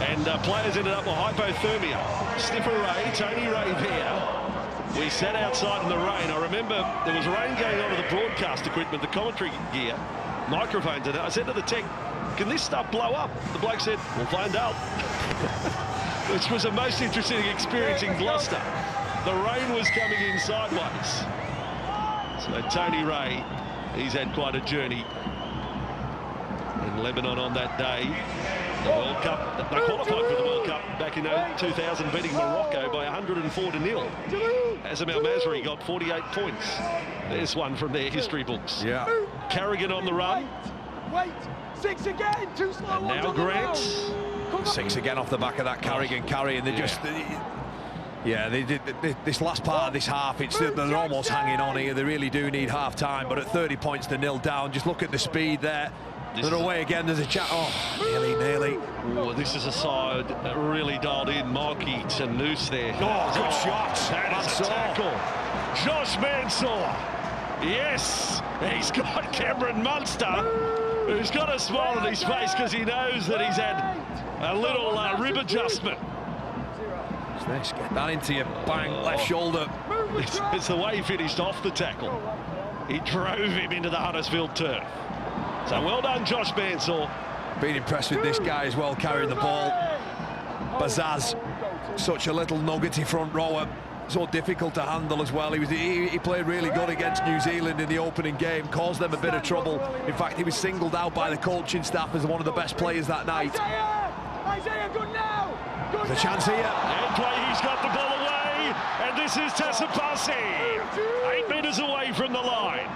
and players ended up with hypothermia. Sniffer Ray, Tony Ray there. We sat outside in the rain. I remember there was rain going on with the broadcast equipment, the commentary gear, microphones, and I said to the tech, can this stuff blow up? The bloke said, we'll find out. Which was a most interesting experience in Gloucester. The rain was coming in sideways. So Tony Ray, he's had quite a journey in Lebanon on that day. The World Cup, they qualified for the World Cup back in 2000, beating Morocco by 104-0. Azam El Masri got 48 points. There's one from their history books. Yeah. Carrigan on the run. Wait, 6 again, 2 slow And ones now on the Grant. round. 6 again off the back of that Carrigan carry, and they just... Yeah, they did this last part of this half. They're almost hanging on here. They really do need half-time, but at 30 points to 0 down, just look at the speed there. They're away again. There's a chat. Oh, nearly. Oh, this is a side that really dialed in. Markey to Noose there. Oh, good shot. That is a tackle. Josh Mansour. Yes, he's got Cameron Munster, who's got a smile on his face because he knows that he's had a little rib adjustment. Let's get that into your bang left shoulder. It's the way he finished off the tackle. He drove him into the Huddersfield turf. So well done, Josh Mansour. Been impressed with this guy as well, carrying the ball. Bazaz, such a little nuggety front rower. so difficult to handle as well. He played really good against New Zealand in the opening game, caused them a bit of trouble. In fact, he was singled out by the coaching staff as one of the best players that night. Isaiah, good now! Good There's a chance here. And he's got the ball away, and this is Tassapasi. 8 metres away from the line.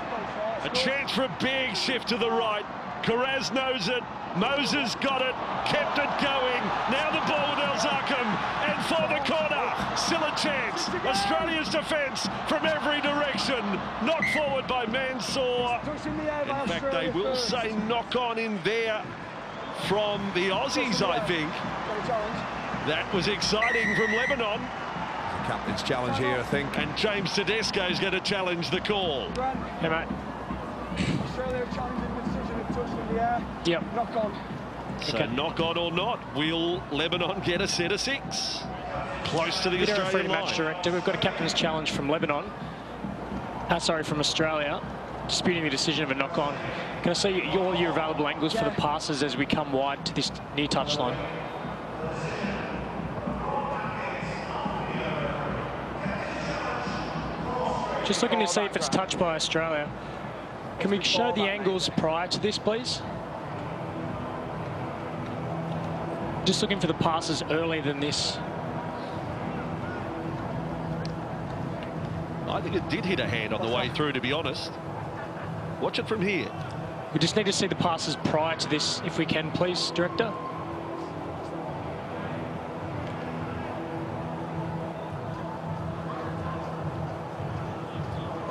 A chance for a big shift to the right. Karaz knows it. Moses got it, kept it going. Now the ball with El-Zakhem, and for the corner. Still a chance. Australia's defence from every direction. Knocked forward by Mansour. In fact, they will say knock on in there from the Aussies, I think. That was exciting from Lebanon. Captain's challenge here, I think. And James Tedesco is going to challenge the call. Hey, mate. Australia challenging the decision of touch in the air. Yep. Knock on. So Okay. knock on or not, will Lebanon get a set of 6? Close to the Video referee Australian to match line. director. We've got a captain's challenge from Lebanon. From Australia. Disputing the decision of a knock-on. Can I see all your available angles for the passes as we come wide to this near touchline? Just looking to see if it's touched by Australia. Can we show the angles prior to this, please? Just looking for the passes earlier than this. I think it did hit a hand on the way through, to be honest. Watch it from here. We just need to see the passes prior to this, if we can, please, Director.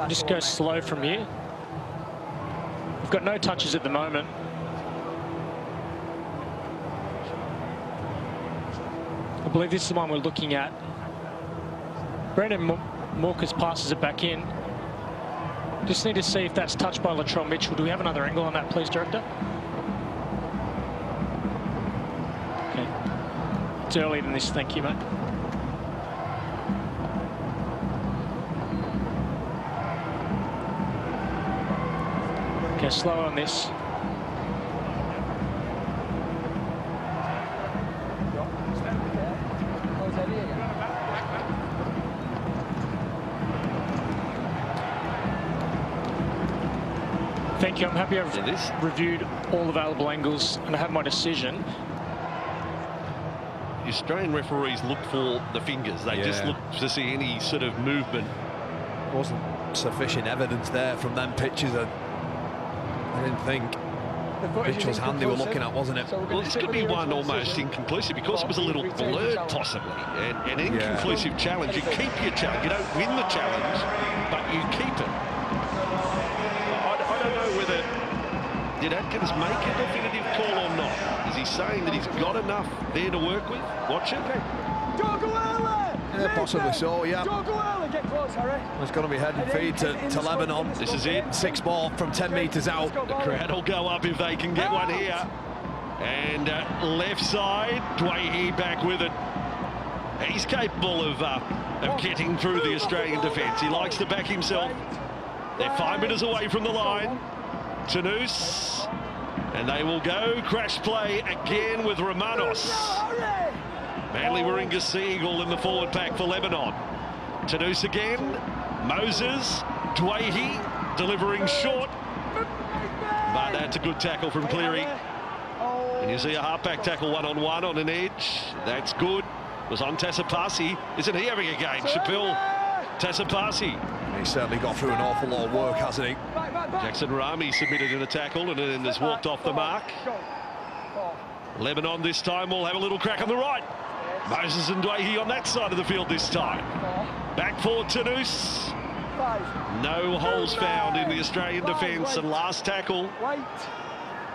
Just go slow from here. We've got no touches at the moment. I believe this is the one we're looking at. Brendan Morcus passes it back in. Just need to see if that's touched by Latrell Mitchell. Do we have another angle on that, please, Director? Okay. It's earlier than this, thank you, mate. Okay, slow on this. Thank you. I'm happy I've reviewed all available angles and I have my decision. The Australian referees look for the fingers. They just look to see any sort of movement. Wasn't sufficient evidence there from them pictures. I didn't think. Mitchell's hand they were looking at, wasn't it? Well, this could be one almost inconclusive because it was a little blurred, possibly. And an inconclusive challenge. You keep your challenge. You don't win the challenge, but you keep it. I don't know whether did Atkins make a definitive call or not. Is he saying that he's got enough there to work with? Watch it. Yeah, possibly so, yeah. Get close, Harry. It's going to be head and feed to Lebanon. This is it. 6 ball from 10 metres out. The crowd will go up if they can get one here. And left side, Dwayne back with it. He's capable of getting through the Australian defence. He likes to back himself. They're 5 metres away from the line. Tanous. And they will go crash play again with Romanos. Manly Warringah Seagull in the forward pack for Lebanon. Tanous again. Moses. Dwayne delivering short. But that's a good tackle from Cleary. And you see a halfback tackle one-on-one on an edge. That's good. It was on Tassapasi. Isn't he having a game? Chappell Tassapasi. He's certainly got through an awful lot of work, hasn't he? Jackson Rami submitted in a tackle and then has walked off the mark. Lebanon this time will have a little crack on the right. Moses and Dwayne on that side of the field this time. Back for Tanous. No holes found in the Australian defence, and last tackle.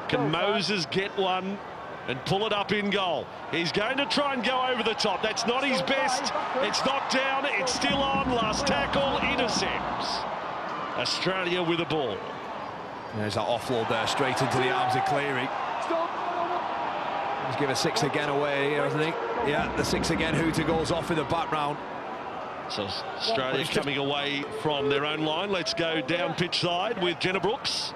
Can Moses get one and pull it up in goal? He's going to try and go over the top. That's not his best. It's knocked down. It's still on. Last tackle intercepts. Australia with the ball. There's that offload there straight into the arms of Cleary. He's given 6 again away here, hasn't he? Yeah, the 6 again. Hooter goes off in the background. So Australia coming away from their own line. Let's go down pitch side with Jenna Brooks.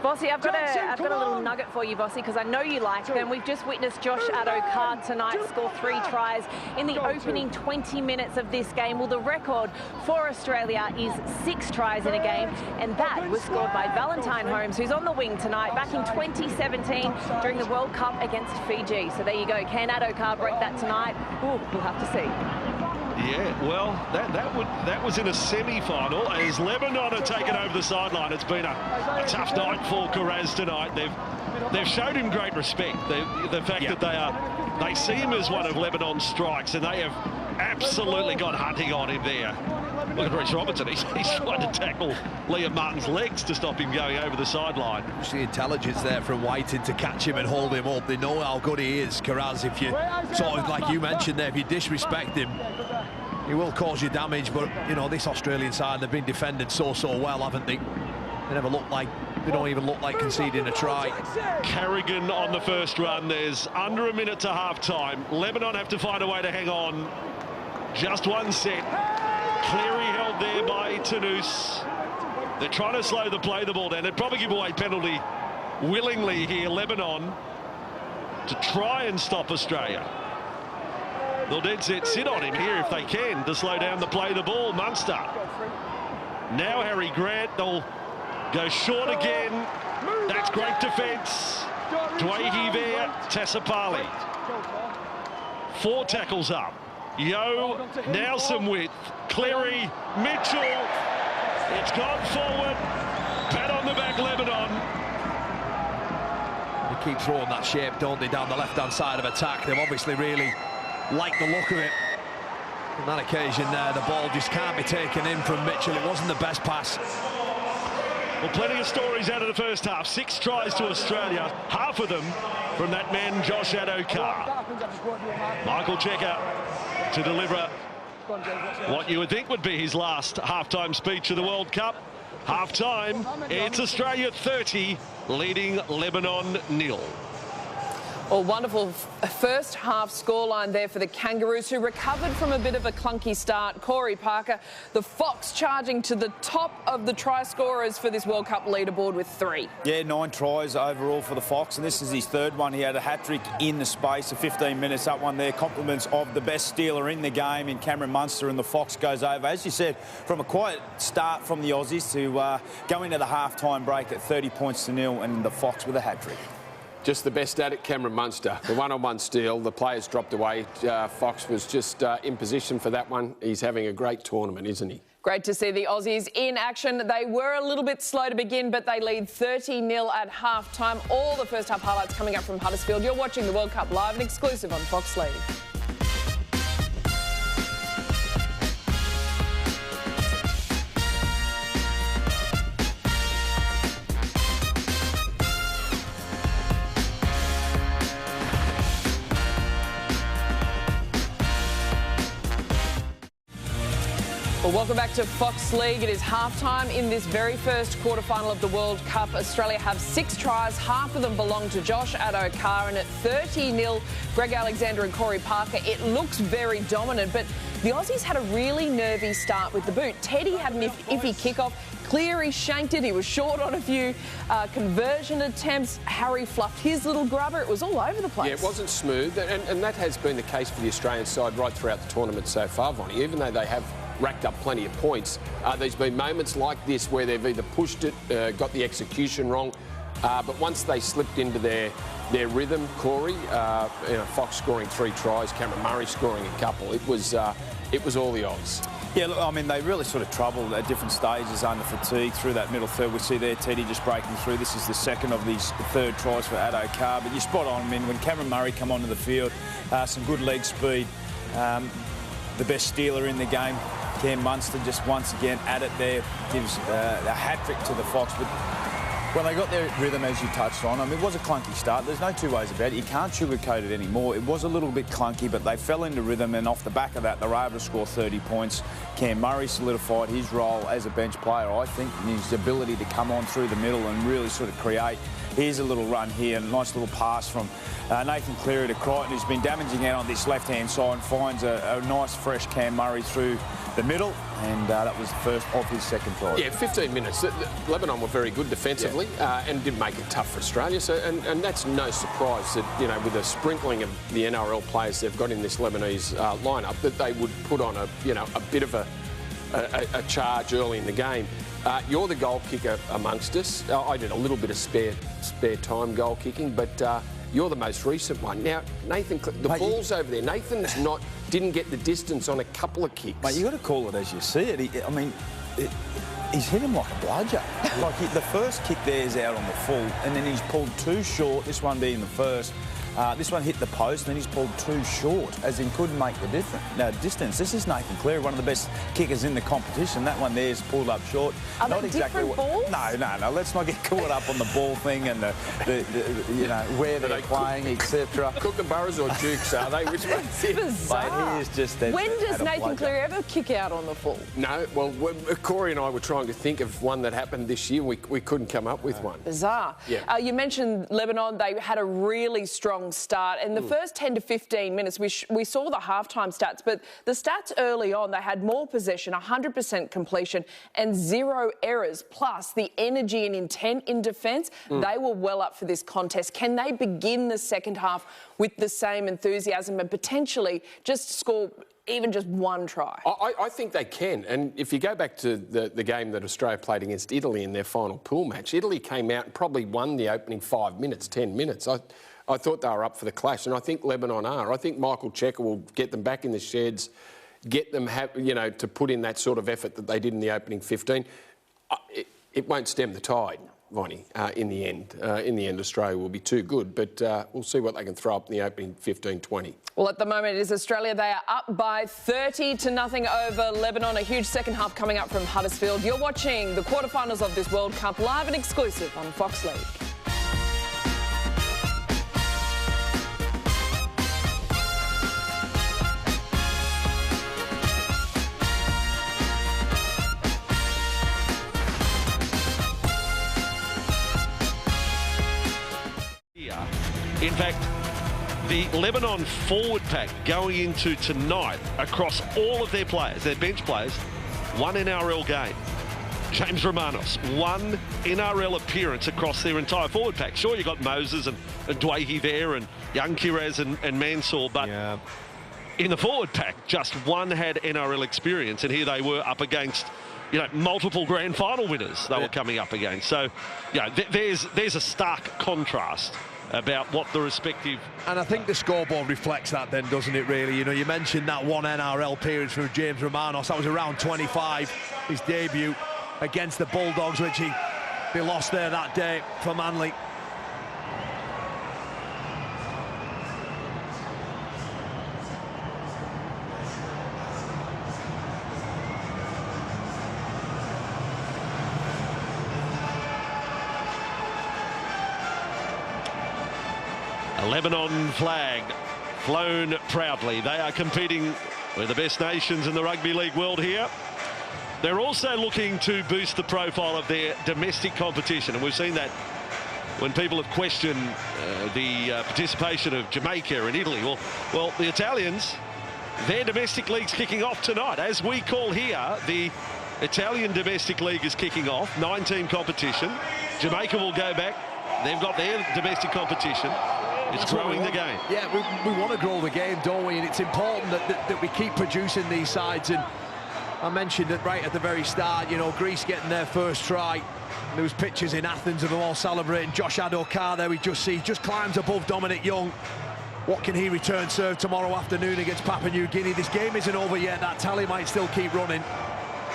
Bossy, I've got a little nugget for you, Bossy, because I know you like them. We've just witnessed Josh Addo-Carr tonight score 3 tries in the opening 20 minutes of this game. Well, the record for Australia is 6 tries in a game, and that was scored by Valentine Holmes, who's on the wing tonight, back in 2017 during the World Cup against Fiji. So there you go. Can Addo-Carr break that tonight? Ooh, we'll have to see. Yeah, well, that was in a semi-final as Lebanon had taken over the sideline. It's been a tough night for Karaz tonight. They've showed him great respect. The fact that they see him as one of Lebanon's strikes, and they have absolutely got hunting on him there. Look at Reece Robinson. He's trying to tackle Liam Martin's legs to stop him going over the sideline. Just the intelligence there from Whiting to catch him and hold him up. They know how good he is, Karaz. If you sort of, like you mentioned there, if you disrespect him, he will cause you damage. But you know, this Australian side, they've been defended so well, haven't they? They never look like, they don't even look like conceding a try. Carrigan on the first run. There's under a minute to half-time. Lebanon have to find a way to hang on. Just one set. Cleary held there by Tanous. They're trying to slow the ball down. They'd probably give away penalty willingly here, Lebanon, to try and stop Australia. They'll dead set sit on him here if they can to slow down the ball. Munster. Now Harry Grant. They'll go short again. That's great defence. Dwayhe there. Tassapali. 4 tackles up. Yo, now some width. Cleary, Mitchell. It's gone forward. Pat on the back, Lebanon. They keep throwing that shape, don't they, down the left-hand side of attack. They've obviously really liked the look of it. On that occasion there, the ball just can't be taken in from Mitchell. It wasn't the best pass. Well, plenty of stories out of the first half. 6 tries to Australia, half of them from that man, Josh Addo-Carr. Michael Cheika to deliver what you would think would be his last half-time speech of the World Cup. Half-time, it's Australia 30, leading Lebanon 0. Well, wonderful first half scoreline there for the Kangaroos, who recovered from a bit of a clunky start. Corey Parker, the Fox, charging to the top of the try scorers for this World Cup leaderboard with 3. Yeah, 9 tries overall for the Fox, and this is his 3rd one. He had a hat-trick in the space of 15 minutes. That one there, compliments of the best stealer in the game in Cameron Munster, and the Fox goes over. As you said, from a quiet start from the Aussies to go into the half-time break at 30 points to 0, and the Fox with a hat-trick. Just the best at it, Cameron Munster. The one-on-one steal, the players dropped away. Fox was just in position for that one. He's having a great tournament, isn't he? Great to see the Aussies in action. They were a little bit slow to begin, but they lead 30-0 at half-time. All the first half highlights coming up from Huddersfield. You're watching the World Cup live and exclusive on Fox League. Well, welcome back to Fox League. It is half-time in this very first quarter-final of the World Cup. Australia have 6 tries. Half of them belong to Josh Addo-Carr, and at 30-0, Greg Alexander and Corey Parker, it looks very dominant, but the Aussies had a really nervy start with the boot. Teddy had an iffy kickoff. Cleary shanked it. He was short on a few conversion attempts. Harry fluffed his little grubber. It was all over the place. Yeah, it wasn't smooth, and that has been the case for the Australian side right throughout the tournament so far, Vonnie. Even though they have racked up plenty of points, there's been moments like this where they've either pushed it, got the execution wrong, but once they slipped into their rhythm, Corey, Fox scoring 3 tries, Cameron Murray scoring a couple, it was all the odds. Yeah, look, I mean, they really sort of troubled at different stages under fatigue through that middle third. We see there Teddy just breaking through. This is the 2nd of these 3rd tries for Addo-Carr, but you're spot on. I mean, when Cameron Murray come onto the field, some good leg speed, the best stealer in the game, Cam Munster, just once again at it there, gives a hat-trick to the Fox. But when they got their rhythm, as you touched on, I mean, it was a clunky start. There's no 2 ways about it. You can't sugarcoat it anymore. It was a little bit clunky, but they fell into rhythm, and off the back of that, they were able to score 30 points. Cam Murray solidified his role as a bench player, I think, and his ability to come on through the middle and really sort of create. Here's a little run here, a nice little pass from Nathan Cleary to Crichton, who's been damaging out on this left-hand side, and finds a nice, fresh Cam Murray through the middle, and that was the first of his second try. Yeah, 15 minutes. Lebanon were very good defensively, and did make it tough for Australia. So, and that's no surprise that, you know, with a sprinkling of the NRL players they've got in this Lebanese lineup, that they would put on a bit of a charge early in the game. You're the goal kicker amongst us. I did a little bit of spare time goal kicking, but you're the most recent one. Now, Nathan, the ball's over there. Nathan's didn't get the distance on a couple of kicks. Mate, you got to call it as you see it. He's hit him like a bludger. The first kick there is out on the full, and then he's pulled too short, this one being the first. This one hit the post, and then he's pulled too short, as in couldn't make the distance. This is Nathan Cleary, one of the best kickers in the competition. That one there is pulled up short. Are they different balls? No. Let's not get caught up on the ball thing and the where they're playing, etc. Kookaburras or Dukes, are they? Which one's it? Bizarre. Mate, he is just when does Nathan Cleary ever kick out on the full? No, well, Corey and I were trying to think of one that happened this year. We couldn't come up with one. Bizarre. Yeah. You mentioned Lebanon. They had a really strong start. In the first 10 to 15 minutes, we saw the halftime stats, but the stats early on, they had more possession, 100% completion and 0 errors, plus the energy and intent in defence. They were well up for this contest. Can they begin the second half with the same enthusiasm and potentially just score even just one try? I think they can. And if you go back to the game that Australia played against Italy in their final pool match, Italy came out and probably won the opening 5 minutes, 10 minutes. I thought they were up for the clash, and I think Lebanon are. I think Michael Cheika will get them back in the sheds, get them to put in that sort of effort that they did in the opening 15. It won't stem the tide, Vonnie, in the end. In the end, Australia will be too good, but we'll see what they can throw up in the opening 15-20. Well, at the moment, it is Australia. They are up by 30-0 over Lebanon. A huge second half coming up from Huddersfield. You're watching the quarterfinals of this World Cup live and exclusive on Fox League. In fact, the Lebanon forward pack going into tonight across all of their players, their bench players, one NRL game. James Romanos, one NRL appearance across their entire forward pack. Sure, you got Moses and Dwayne there and young Kiraz and Mansour, but in the forward pack, just one had NRL experience, and here they were up against multiple grand final winners they were coming up against. So, there's a stark contrast about what the respective... And I think the scoreboard reflects that then, doesn't it, really? You mentioned that one NRL period from James Romanos. That was around 25, his debut against the Bulldogs, which they lost there that day for Manly. A Lebanon flag flown proudly. They are competing with the best nations in the rugby league world here. They're also looking to boost the profile of their domestic competition, and we've seen that when people have questioned the participation of Jamaica and Italy. Well, the Italians, their domestic league's kicking off tonight. As we call here, the Italian domestic league is kicking off, 9-team competition. Jamaica will go back. They've got their domestic competition. It's growing the game. Yeah, we want to grow the game, don't we? And it's important that we keep producing these sides. And I mentioned it right at the very start, Greece getting their first try. There was pictures in Athens of them all celebrating. Josh Adokar there, we just climbs above Dominic Young. What can he return serve tomorrow afternoon against Papua New Guinea? This game isn't over yet. That tally might still keep running.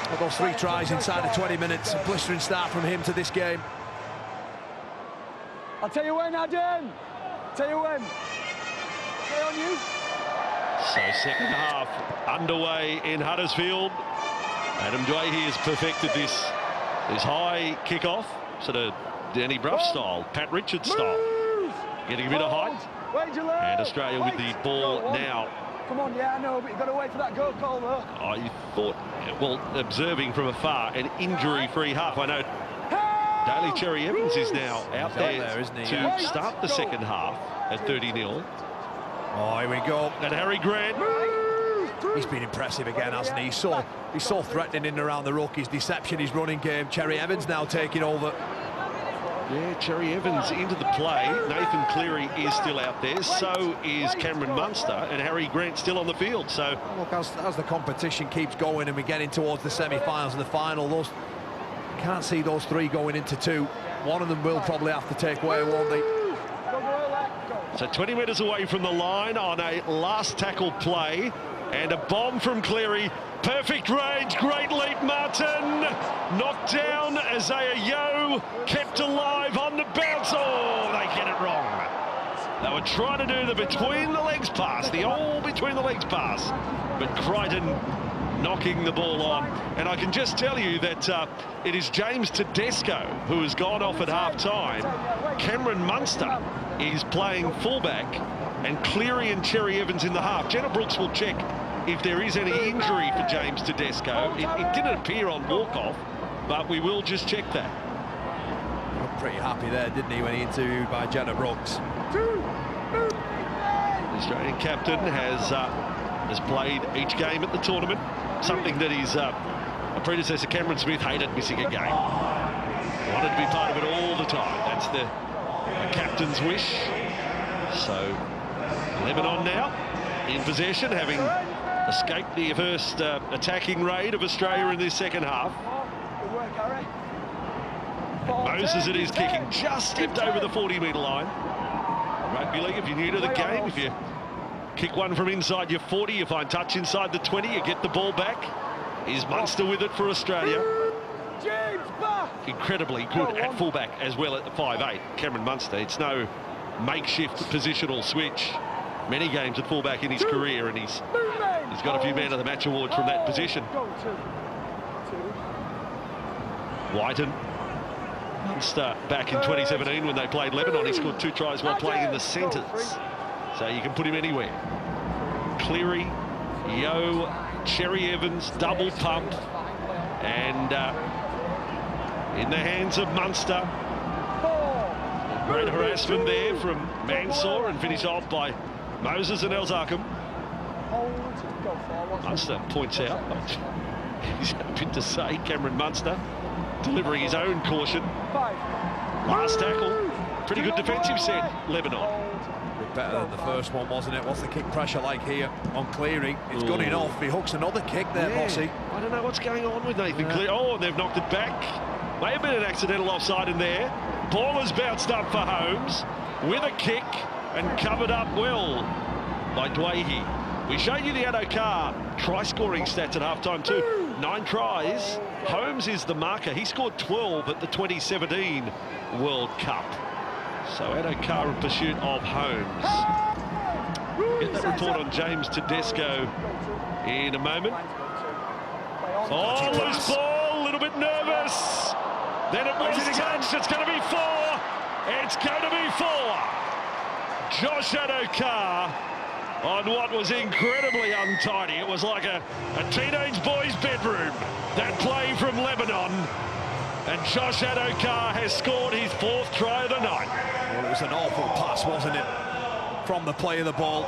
Well, those 3 tries inside of 20 minutes. A blistering start from him to this game. I'll tell you when, Adam. Tell you when. Stay on you. So second half underway in Huddersfield. Adam Dwayne has perfected this high kick-off, sort of Danny Bruff style, Pat Richards style. Getting a bit of height. And Australia with the ball now Come on, yeah, I know, but you've got to wait for that goal call, though. I thought, well, observing from afar, an injury-free half. I know Daly Cherry Evans is now out there, isn't he? to start the second half at 30-0. Oh, here we go. And Harry Grant. He's been impressive again, hasn't he? He's so threatening in and around the ruck. His deception, his running game. Cherry Evans now taking over. Yeah, Cherry Evans into the play. Nathan Cleary is still out there. So is Cameron Munster, and Harry Grant still on the field. So look, as the competition keeps going and we're getting towards the semi-finals and the final, can't see those three going into two. One of them will probably have to take away, won't they? So 20 metres away from the line on a last tackle play, and a bomb from Cleary. Perfect range, great leap, Martin. Knocked down, Isaiah Yeo kept alive on the bounce. Oh, they get it wrong. They were trying to do the between the legs pass, the old between the legs pass, but Crichton knocking the ball on. And I can just tell you that it is James Tedesco who has gone off at half-time. Cameron Munster is playing fullback, and Cleary and Cherry Evans in the half. Jenna Brooks will check if there is any injury for James Tedesco. It didn't appear on walk-off, but we will just check that. Looked pretty happy there, didn't he, when he interviewed by Jenna Brooks. The Australian captain has played each game at the tournament, something that his predecessor Cameron Smith hated missing a game. Wanted to be part of it all the time. That's the captain's wish. So Lebanon now in possession, having escaped the first attacking raid of Australia in this second half. Moses, it is kicking, just stepped over the 40-metre line. Rugby league, if you're new to the game, if you kick one from inside your 40, you find touch inside the 20, you get the ball back. Is Munster with it for Australia? Incredibly good at fullback as well at 5'8", Cameron Munster. It's no makeshift positional switch. Many games at fullback in his career, and he's got a few Man of the Match awards from that position. Whiten. Munster back in 2017 when they played Lebanon, he scored 2 tries while playing in the centres. So you can put him anywhere. Cleary, Yeo, Cherry Evans, double pump, and in the hands of Munster. Great harassment there from Mansour, and finish off by Moses and El-Zakhem. Munster points out, he's hoping to say, Cameron Munster delivering his own caution. Last tackle, pretty good defensive set, Lebanon. A bit better than the first one, wasn't it? What's the kick pressure like here on Cleary? It's good enough. He hooks another kick there, Bossy. I don't know what's going on with Nathan Cleary. Oh, and they've knocked it back. May have been an accidental offside in there. Ball has bounced up for Holmes with a kick and covered up well by Dwayhe. We showed you the Addo-Carr try-scoring stats at halftime too. 9 tries. Holmes is the marker. He scored 12 at the 2017 World Cup. So Addo-Carr in pursuit of Holmes. Get that report on James Tedesco in a moment. Oh, loose ball, a little bit nervous. Then it was touched. It's going to be 4. It's going to be 4. Josh Addo-Carr on what was incredibly untidy. It was like a teenage boy's bedroom. That play from Lebanon. And Josh Addo-Carr has scored his 4th try of the night. Well, it was an awful pass, wasn't it? From the play of the ball.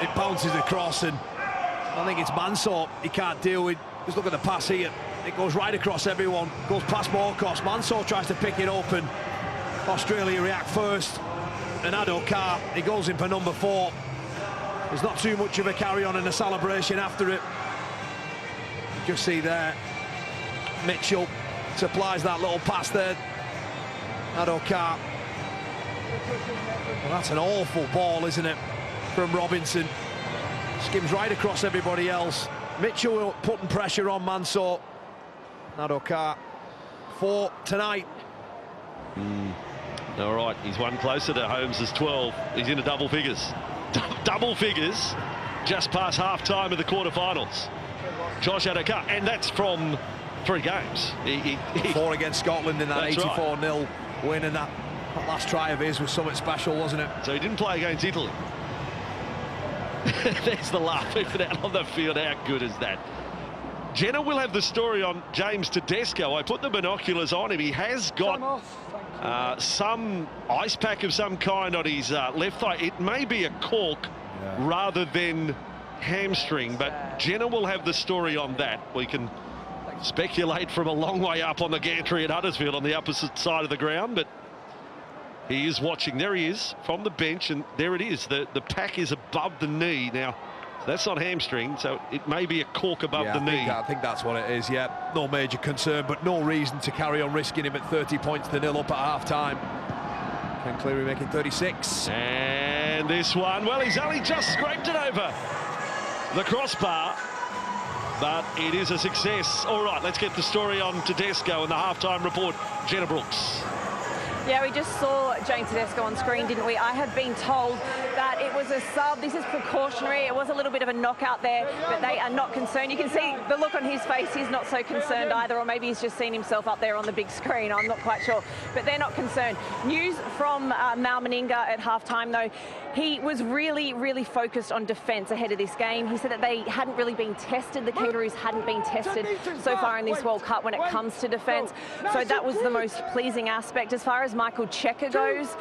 It bounces across, and I think it's Mansour he can't deal with. Just look at the pass here. It goes right across everyone. Goes past Morcos. Mansour tries to pick it up, and Australia react first. And Addo-Carr, he goes in for number 4. There's not too much of a carry-on and a celebration after it. Just see there, Mitchell supplies that little pass there. Addo-Carr. Well, that's an awful ball, isn't it, from Robinson. Skims right across everybody else. Mitchell putting pressure on Mansour. Addo-Carr 4 tonight. All right, he's one closer to Holmes' 12. He's into double figures. Double figures just past half-time of the quarterfinals. Josh Addo-Carr, and that's from 3 games. 4 against Scotland in that 84-0 right. win, and that last try of his was something special, wasn't it? So he didn't play against Italy. There's the laugh even out on the field. How good is that? Jenna will have the story on James Tedesco. I put the binoculars on him. He has got some ice pack of some kind on his left thigh. It may be a cork rather than hamstring, but Jenna will have the story on that. We can speculate from a long way up on the gantry at Huddersfield on the opposite side of the ground, but he is watching. There he is from the bench, and there it is. The pack is above the knee. Now, that's not hamstring, so it may be a cork above the knee. I think that's what it is, yeah. No major concern, but no reason to carry on risking him at 30 points to nil up at half-time. Ken Cleary making 36. And this one, well, he's only just scraped it over the crossbar, but it is a success. All right, let's get the story on Tedesco and the half-time report. Jenna Brooks. Yeah, we just saw James Tedesco on screen, didn't we? I have been told that it was a sub. This is precautionary. It was a little bit of a knockout there, but they are not concerned. You can see the look on his face. He's not so concerned either, or maybe he's just seen himself up there on the big screen. I'm not quite sure, but they're not concerned. News from Mal Meninga at halftime, though. He was really focused on defence ahead of this game. He said that they hadn't really been tested. The Kangaroos hadn't been tested so far in this World Cup when it comes to defence. So that was the most pleasing aspect. As far as Michael Cheika goes,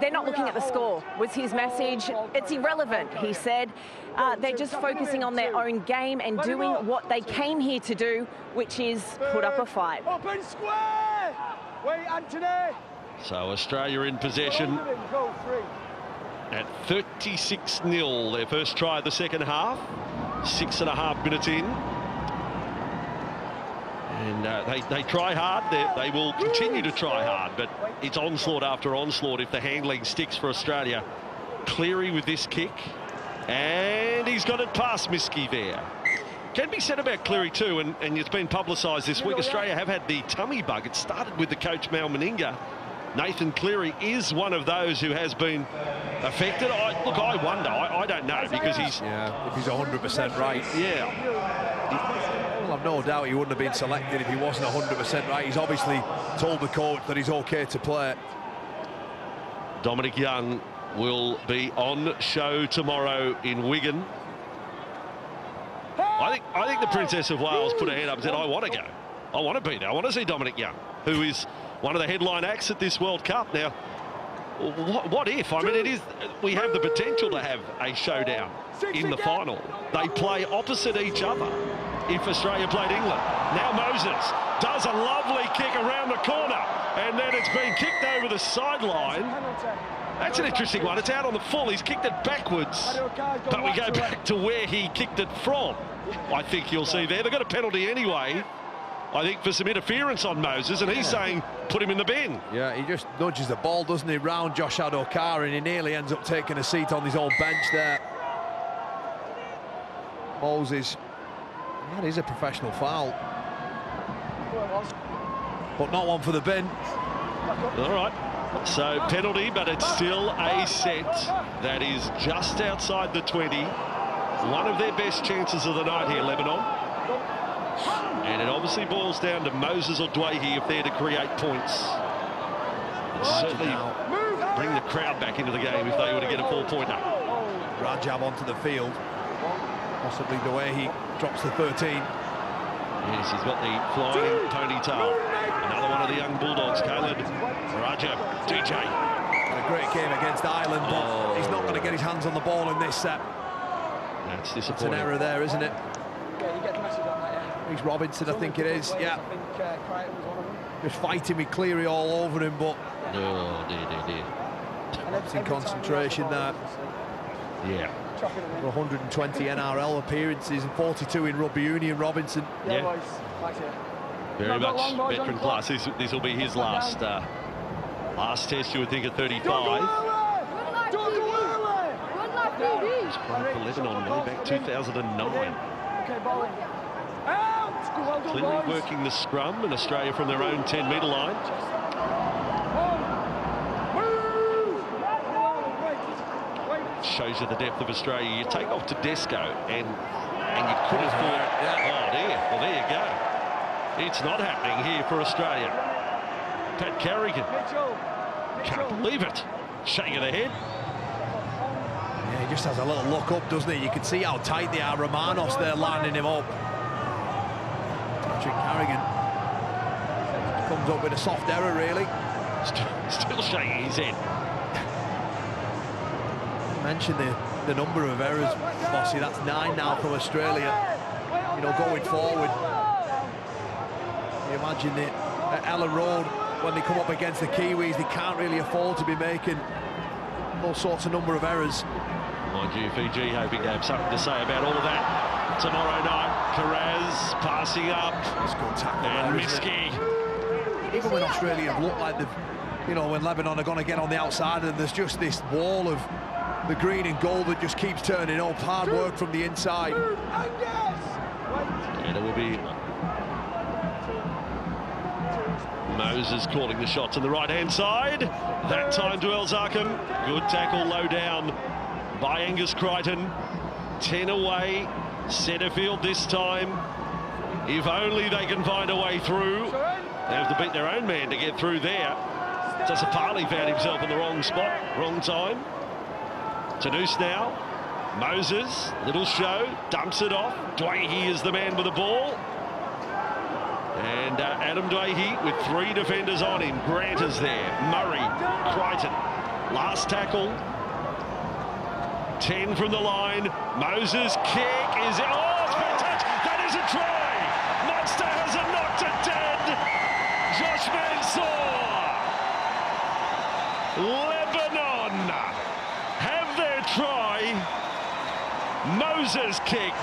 they're not looking at the score, was his message. It's irrelevant, he said. They're just focusing on their own game and doing what they came here to do, which is put up a fight. Open square! Wait, Anthony! So Australia in possession at 36-0. Their first try of the second half. 6.5 minutes in. And they try hard. They will continue to try hard, but it's onslaught after onslaught if the handling sticks for Australia. Cleary with this kick. And he's got it past Miski there. Can be said about Cleary too, and it's been publicised this week. Australia have had the tummy bug. It started with the coach Mal Meninga. Nathan Cleary is one of those who has been affected. Look, I wonder. I don't know, because he's... Yeah, if he's 100% right. Yeah. Well, I've no doubt he wouldn't have been selected if he wasn't 100% right. He's obviously told the coach that he's OK to play. Dominic Young will be on show tomorrow in Wigan. I think the Princess of Wales put her head up and said, I want to go. I want to be there. I want to see Dominic Young, who is one of the headline acts at this World Cup. Now, what if? I mean, we have the potential to have a showdown in the final. They play opposite each other if Australia played England. Now Moses does a lovely kick around the corner, and then it's been kicked over the sideline. That's an interesting one. It's out on the full. He's kicked it backwards, but we go back to where he kicked it from. I think you'll see there. They've got a penalty anyway, I think, for some interference on Moses, and he's saying put him in the bin. Yeah, he just nudges the ball, doesn't he, round Josh Adokar, and he nearly ends up taking a seat on his own bench there. Moses, that is a professional foul, but not one for the bin. All right, so penalty, but it's still a set that is just outside the 20. One of their best chances of the night here, Lebanon. And it obviously boils down to Moses or Dwayhe if they're to create points. Certainly bring the crowd back into the game if they were to get a 4-pointer. Rajab onto the field. Possibly Dwayhe drops the 13. Yes, he's got the flying ponytail. Another one of the young Bulldogs, Caleb Rajab. DJ. A great game against Ireland, but he's not going to get his hands on the ball in this set. That's disappointing. It's an error there, isn't it? He's Robinson, I think it is. Yeah. Just fighting with Cleary all over him, but... Oh, dear. It's in concentration there. Yeah. 120 NRL appearances and 42 in rugby union, Robinson. Yeah. Very much veteran class. This will be his last test, you would think, at 35. He's played for Lebanon way back 2009. Clearly working the scrum, and Australia from their own 10-metre line. Shows you the depth of Australia. You take off Tedesco, and you could have thought, oh dear, well there you go. It's not happening here for Australia. Pat Carrigan, can't believe it. Shaking the head. Yeah, He just has a little look up, doesn't he? You can see how tight they are. Romanov's there lining him up. Patrick Carrigan comes up with a soft error, really. Still shaking his head. You mentioned the number of errors, Bossy. That's 9 now from Australia. You know, going forward. You imagine it at Ellen Road, when they come up against the Kiwis, they can't really afford to be making all sorts of number of errors. Mind you, Fiji hoping to have something to say about all of that tomorrow night. Carraz passing up. It's a good tackle. And Miski. Even when Australia have looked like they've, you know, when Lebanon are going to get on the outside, and there's just this wall of the green and gold that just keeps turning up. Hard work from the inside. And it will be Moses calling the shots on the right-hand side. That time to El Zarqam. Good tackle low down by Angus Crichton. 10 away. Centre field this time. If only they can find a way through. They have to beat their own man to get through there. Tasapali found himself in the wrong spot, wrong time. Tanous now. Moses, little show, dumps it off. Dwayhe is the man with the ball. And Adam Dwayhe with 3 defenders on him. Grant is there. Murray, Crichton. Last tackle. 10 from the line. Moses kick is... Oh, it's been touched. That is a try. Munster has it knocked it dead. Josh Mansour. Lebanon have their try. Moses kick.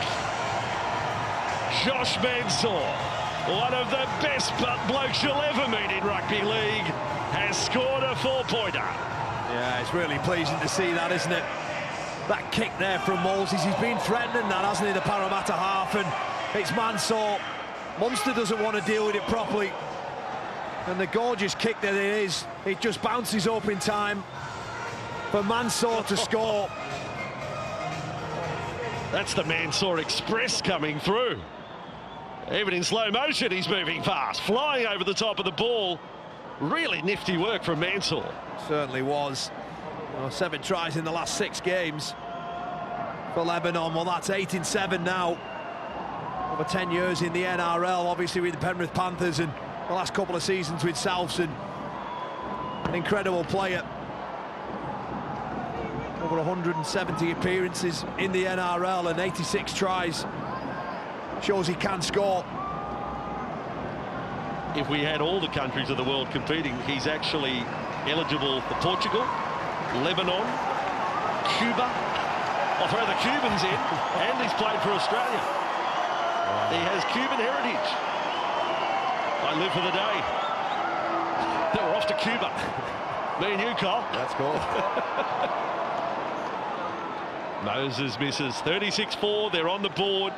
Josh Mansour, one of the best blokes you'll ever meet in rugby league, has scored a 4-pointer. Yeah, it's really pleasing to see that, isn't it? That kick there from Moses. He's been threatening that, hasn't he, the Parramatta half, and it's Mansour. Munster doesn't want to deal with it properly. And the gorgeous kick that it is, it just bounces up in time for Mansour to score. That's the Mansour Express coming through. Even in slow motion, he's moving fast, flying over the top of the ball. Really nifty work from Mansour. Certainly was. Well, 7 tries in the last 6 games for Lebanon. Well, that's 8 in 7 now. Over 10 years in the NRL, obviously with the Penrith Panthers, and the last couple of seasons with Souths. An incredible player. Over 170 appearances in the NRL and 86 tries. Shows he can score. If we had all the countries of the world competing, he's actually eligible for Portugal, Lebanon, Cuba. I'll throw the Cubans in, and he's played for Australia. He has Cuban heritage. I live for the day. Then we're off to Cuba. Me and you, Kyle. That's cool. Moses misses. 36-4. They're on the board.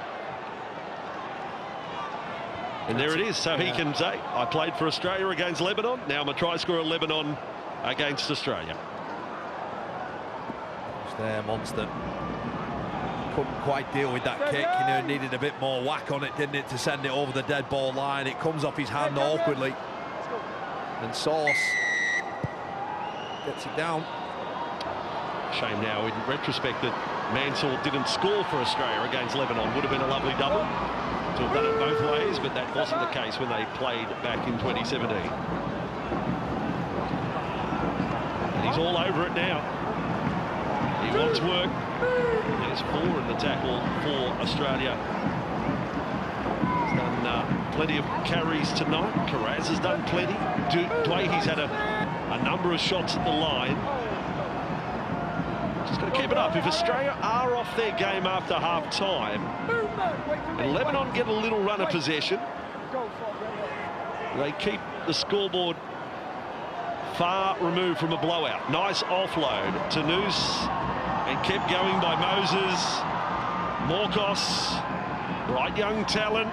And there it is. So he can say, I played for Australia against Lebanon. Now I'm a try scorer, Lebanon against Australia. Just there, Munster. Couldn't quite deal with that kick. You know, needed a bit more whack on it, didn't it, to send it over the dead ball line. It comes off his hand awkwardly. And Sauce gets it down. Shame now, in retrospect, that Mansour didn't score for Australia against Lebanon. Would have been a lovely double to have done it both ways, but that wasn't the case when they played back in 2017. And he's all over it now. He wants work. There's 4 in the tackle for Australia. He's done plenty of carries tonight. Carraz has done plenty. Dwayhe's had a number of shots at the line. Just got to keep it up. If Australia are off their game after half-time, and Lebanon get a little run of possession, they keep the scoreboard far removed from a blowout. Nice offload. Tanous, and kept going by Moses. Morkos, bright young talent,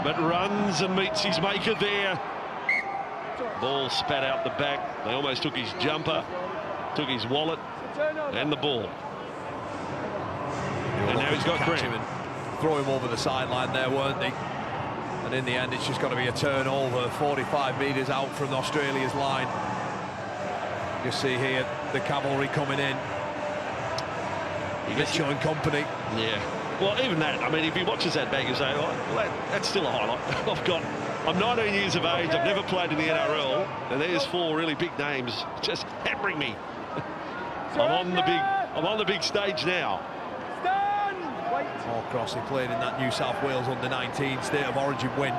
but runs and meets his maker there. Ball spat out the back. They almost took his jumper, took his wallet, and the ball. And now he's got Grant. Throw him over the sideline there, weren't they? And in the end, it's just got to be a turnover, 45 metres out from Australia's line. You see here the cavalry coming in. Mitchell and company. Yeah. Well, even that, I mean, if he watches that back, you say, oh, well, that's still a highlight. I'm 19 years of age, I've never played in the NRL, and there's 4 really big names just hammering me. I'm on the big stage now. Paul Crossley played in that New South Wales under-19 State of Origin win.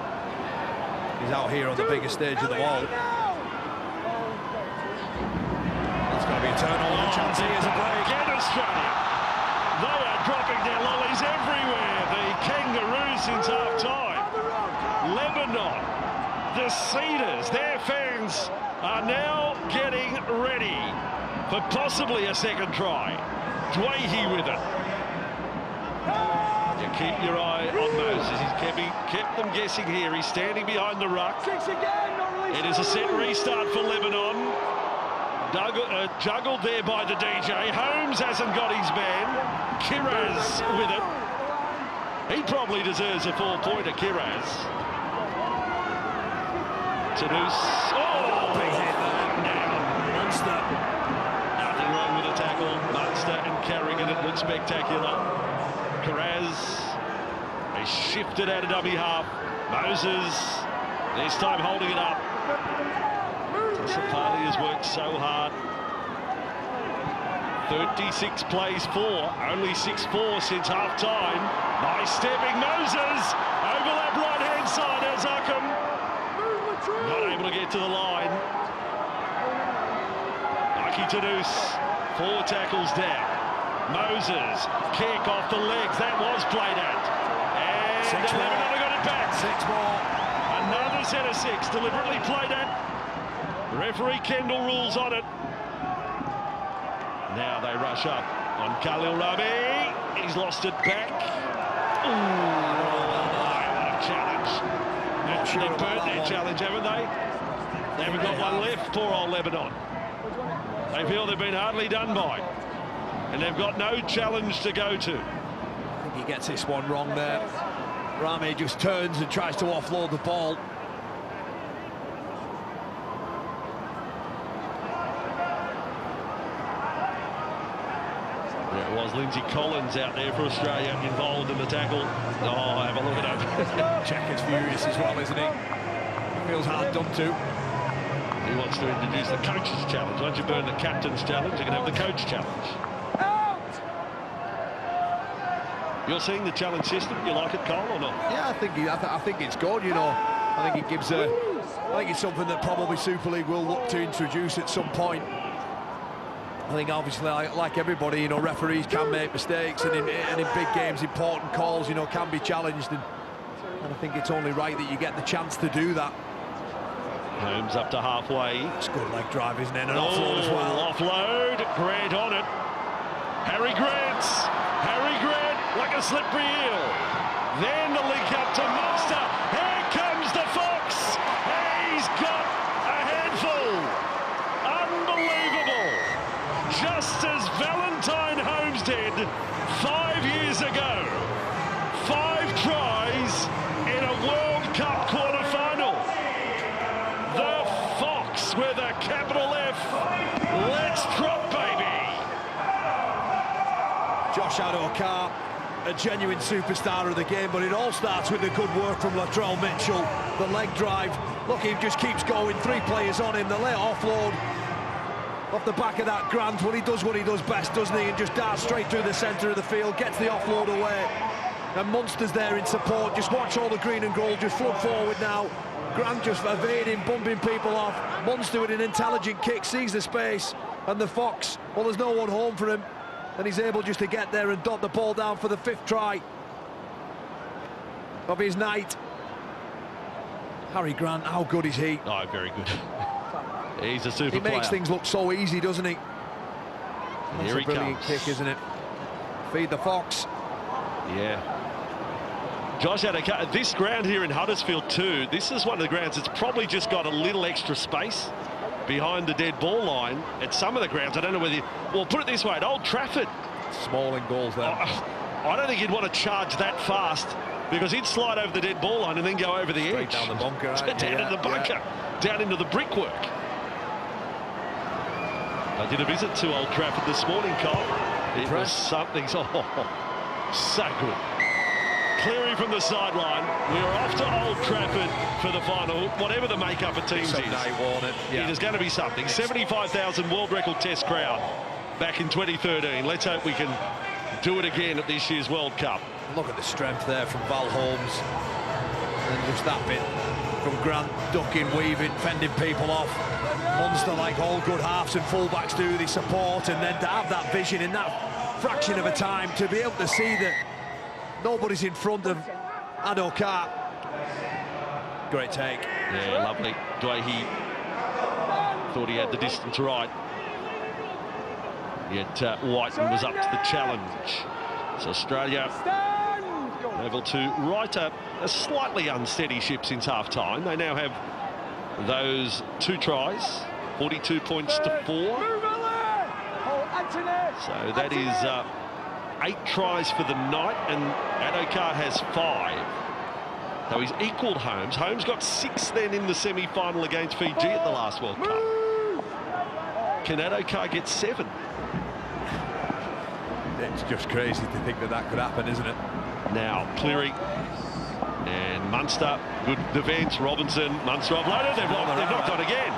He's out here on the biggest stage of them all. It's going to be a turnover chance. Here's a break. Again, Australia. They are dropping their lollies everywhere. The Kangaroos since half-time. Lebanon, the Cedars, their fans are now getting ready for possibly a second try. Dwayhe with it. You keep your eye on Moses. He's kept them guessing here. He's standing behind the ruck. It is a set restart for Lebanon. Juggled there by the DJ. Holmes hasn't got his man. Kiraz with it. He probably deserves a 4-pointer, Kiraz. Tadus. Oh, big hit there. Munster. Nothing wrong with the tackle. Munster and Carrigan, it looks spectacular. Kiraz. They shifted out of dummy half. Moses, this time holding it up. Sapali has worked so hard. 36 plays 4, only 6-4 since half-time. Nice stepping, Moses! Overlap right-hand side, Azakam. Not able to get to the line. Aki Tadus, 4 tackles down. Moses, kick off the legs, that was played at. And 6 more. Lebanon got it back. 6 more. Another set of 6, deliberately played at. Referee Kendall rules on it. Now they rush up on Khalil Rami. He's lost it back. Ooh, what a challenge. They've burnt their challenge, haven't they? They haven't got one left, poor old Lebanon. They feel they've been hardly done by. And they've got no challenge to go to. I think he gets this one wrong there. Rami just turns and tries to offload the ball. There it was Lindsay Collins out there for Australia, involved in the tackle. Oh, have a look at it. Checker's furious as well, isn't he? Feels hard done to. He wants to introduce the coach's challenge. Once you burn the captain's challenge, you can have the coach challenge. You're seeing the challenge system. You like it, Cole, or not? Yeah, I think it's good. You know, I think it gives I think it's something that probably Super League will look to introduce at some point. I think obviously, like everybody, you know, referees can make mistakes, and in big games, important calls, you know, can be challenged, and I think it's only right that you get the chance to do that. Holmes up to halfway. It's good leg drive, isn't it? And offload as well. Offload. Grant on it. Harry Grant, like a slippery eel. Then the link up to Munster. Here comes the Fox. He's got a handful. Unbelievable. Just as Valentine Holmes did 5 years ago. 5 tries in a World Cup quarter-final. The Fox with a capital F. Let's drop, baby. Josh Adokar, a genuine superstar of the game, but it all starts with the good work from Latrell Mitchell. The leg drive. Look, he just keeps going. 3 players on him. The late offload off the back of that Grant. Well, he does what he does best, doesn't he? And just darts straight through the centre of the field, gets the offload away. And Munster's there in support. Just watch all the green and gold just flood forward now. Grant just evading, bumping people off. Munster with an intelligent kick, sees the space. And the Fox, well, there's no one home for him. And he's able just to get there and dot the ball down for the 5th try of his night. Harry Grant, how good is he? Oh, very good. He's a super player. He makes things look so easy, doesn't he? That's Here a brilliant kick, isn't it? Feed the Fox. Yeah. Josh had this ground here in Huddersfield too. This is one of the grounds that's probably just got a little extra space behind the dead ball line. At some of the grounds, I don't know whether you... Well, put it this way, at Old Trafford... Small in goals there. I don't think he'd want to charge that fast, because he'd slide over the dead ball line and then go over the edge. Down the bunker. Down into the bunker. Down into the brickwork. I did a visit to Old Trafford this morning, Cole. It was something so good. Cleary from the sideline. We are off to Old Trafford for the final. Whatever the makeup of teams is, it is going to be something. 75,000 world record Test crowd back in 2013. Let's hope we can do it again at this year's World Cup. Look at the strength there from Val Holmes. And just that bit from Grant, ducking, weaving, fending people off. Monster, like all good halves and fullbacks do, they support, and then to have that vision in that fraction of a time, to be able to see that nobody's in front of Adokar. Great take. Yeah, lovely. Dwayhe thought he had the distance right. Yet Whiten was up to the challenge. So Australia able to right up a slightly unsteady ship since half-time. They now have those 2 tries, 42 points to 4. So that is 8 tries for the night, and Adokar has 5. So he's equalled Holmes. Holmes got 6 then in the semi-final against Fiji at the last World Cup. Can Adokar get 7? It's just crazy to think that that could happen, isn't it? Now Cleary and Munster, good defence. Robinson, Munster offloaded. They've knocked on again.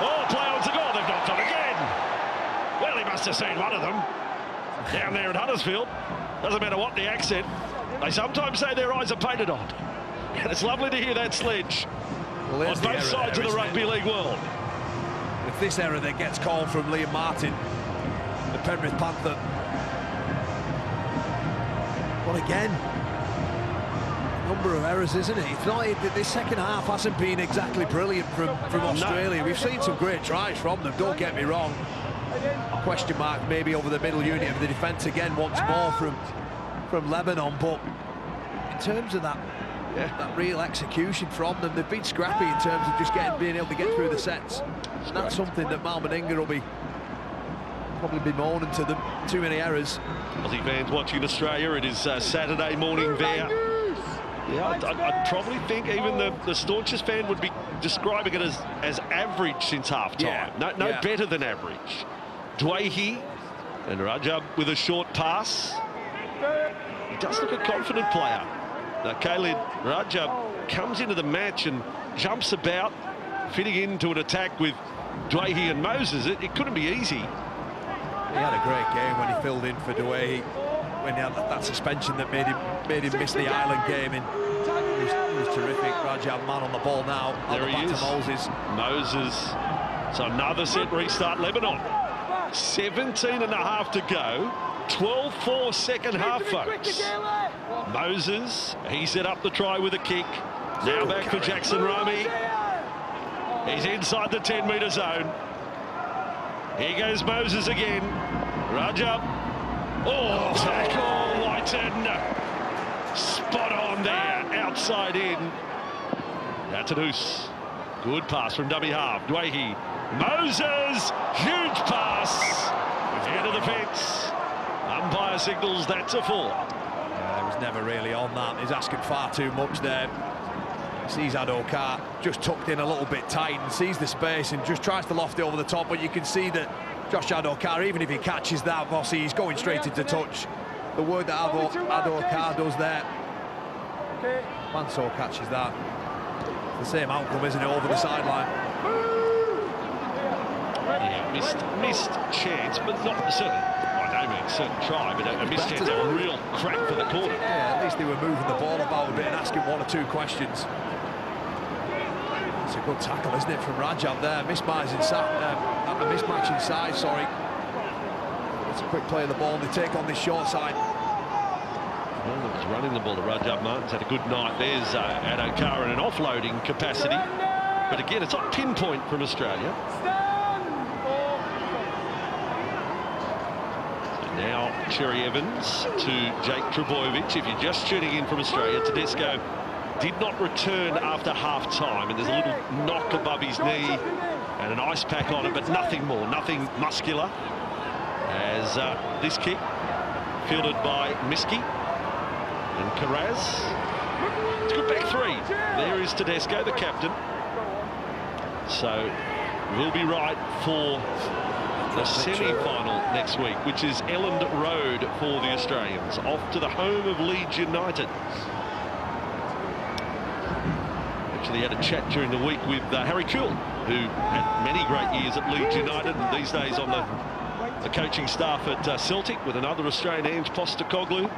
Oh, play on to goal. They've knocked on again. Well, he must have seen one of them down there at Huddersfield. Doesn't matter what the accent. They sometimes say their eyes are painted on. And it's lovely to hear that sledge on both sides of the rugby league world. If this error that gets called from Liam Martin, the Penrith Panther. But again, number of errors, isn't it? It's not, this second half hasn't been exactly brilliant from Australia. We've seen some great tries from them, don't get me wrong. Question mark maybe over the middle unit of the defence again once more from Lebanon, but in terms of that real execution from them, they've been scrappy in terms of just being able to get through the sets. And that's something that Mal Meninga will probably be moaning to them. Too many errors. Aussie fans watching Australia, it is Saturday morning there. Yeah, I'd probably think even the staunchest fan would be describing it as average since half-time. No better than average. Dwayhe and Rajab with a short pass. He does look a confident player. Now, Khalid Rajab comes into the match and jumps about, fitting into an attack with Dwayhe and Moses. It couldn't be easy. He had a great game when he filled in for Dwayhe, when he had that suspension that made him miss the Ireland game. And he was terrific. Rajab man on the ball now. There he is. Moses. So another set restart. Lebanon. 17 and a half to go. 12-4 second half, folks. Moses, he set up the try with a kick. Now back for Jackson Rami. He's inside the 10-metre zone. Here goes Moses again. Rajab. Oh, tackle, Whiten. Spot on there, outside in. Atanus. Good pass from dummy half. Dwayhe. Moses, huge pass. Into the fence. Umpire signals that's a 4. He was never really on that. He's asking far too much there. Sees Adokar just tucked in a little bit tight and sees the space and just tries to loft it over the top, but you can see that Josh Adokar, even if he catches that, Vossi, he's going straight into touch. The work that Adokar does there. Mansour catches that. It's the same outcome, isn't it, over the sideline? Yeah, missed chance, but not certain. I don't mean certain try, but a missed chance, a real crack for the corner. Yeah, at least they were moving the ball about a bit and asking 1 or 2 questions. It's a good tackle, isn't it, from Rajab there? Mismatch inside, sorry. It's a quick play of the ball, and they take on this short side. Well, it was running the ball to Rajab. Martin's had a good night. There's Adokar in an offloading capacity. But again, it's not pinpoint from Australia. Now Cherry Evans to Jake Trbojevic. If you're just tuning in from Australia, Tedesco did not return after half-time, and there's a little knock above his knee and an ice pack on it, but nothing more, nothing muscular. As this kick fielded by Miski and Karaz. It's a good back 3. There is Tedesco, the captain. So we'll be right for the semi-final next week, which is Elland Road for the Australians, off to the home of Leeds United. Actually had a chat during the week with Harry Kuehl, who had many great years at Leeds United and these days on the coaching staff at Celtic with another Australian, Ange Postecoglou.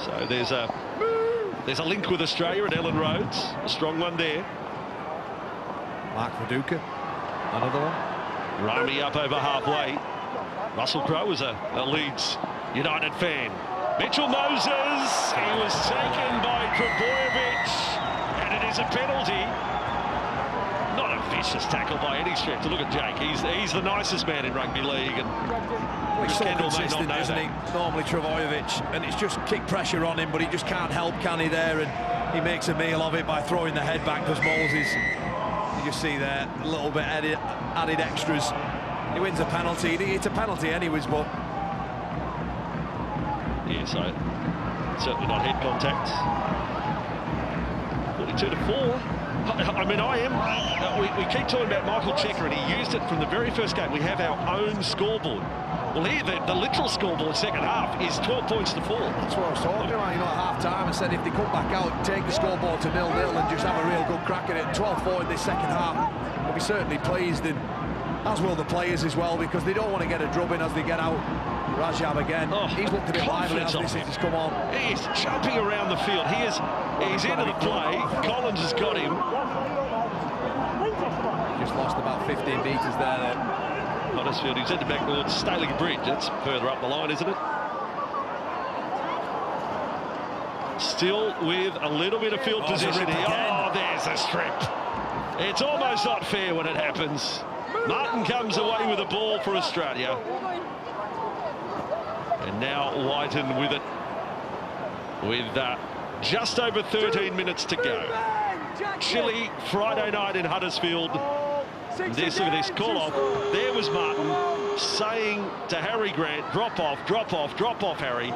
So there's a link with Australia at Elland Road, a strong one there. Mark Viduka, another one. Rami up over halfway. Russell Crowe was a Leeds United fan. Mitchell Moses, he was taken by Trbojevic, and it is a penalty. Not a vicious tackle by any stretch. Look at Jake, he's the nicest man in rugby league, and He's so Kendall may not consistent, know isn't that. he? Normally Trbojevic, and it's just kick pressure on him, but he just can't help, can he, there? And he makes a meal of it by throwing the head back, because Moses, you just see there, a little bit added extras. He wins a penalty. It's a penalty anyways, but... Yeah, so certainly not head contact. 42-4. I mean, we keep talking about Michael Cheika, and he used it from the very first game. We have our own scoreboard. Well, here, the literal scoreboard second half is 12 points to 4. That's what I was talking about, you know, at half-time. I said if they come back out, take the scoreboard to 0-0 and just have a real good crack at it. 12-4 in this second half. They'll be certainly pleased, and as will the players as well, because they don't want to get a drubbing as they get out. Rajab again. He's looked a bit lively as this has come on. He is jumping around the field. He's into the play. Collins has got him. Just lost about 15 metres there then. Huddersfield, he's headed back towards Staley Bridge. That's further up the line, isn't it? Still with a little bit of field position here. Oh, there's a strip. It's almost not fair when it happens. Martin comes away with a ball for Australia. And now Whiten with it, with just over 13 minutes to go. Chilly Friday night in Huddersfield. Look at this call off. There was Martin saying to Harry Grant, drop off, Harry.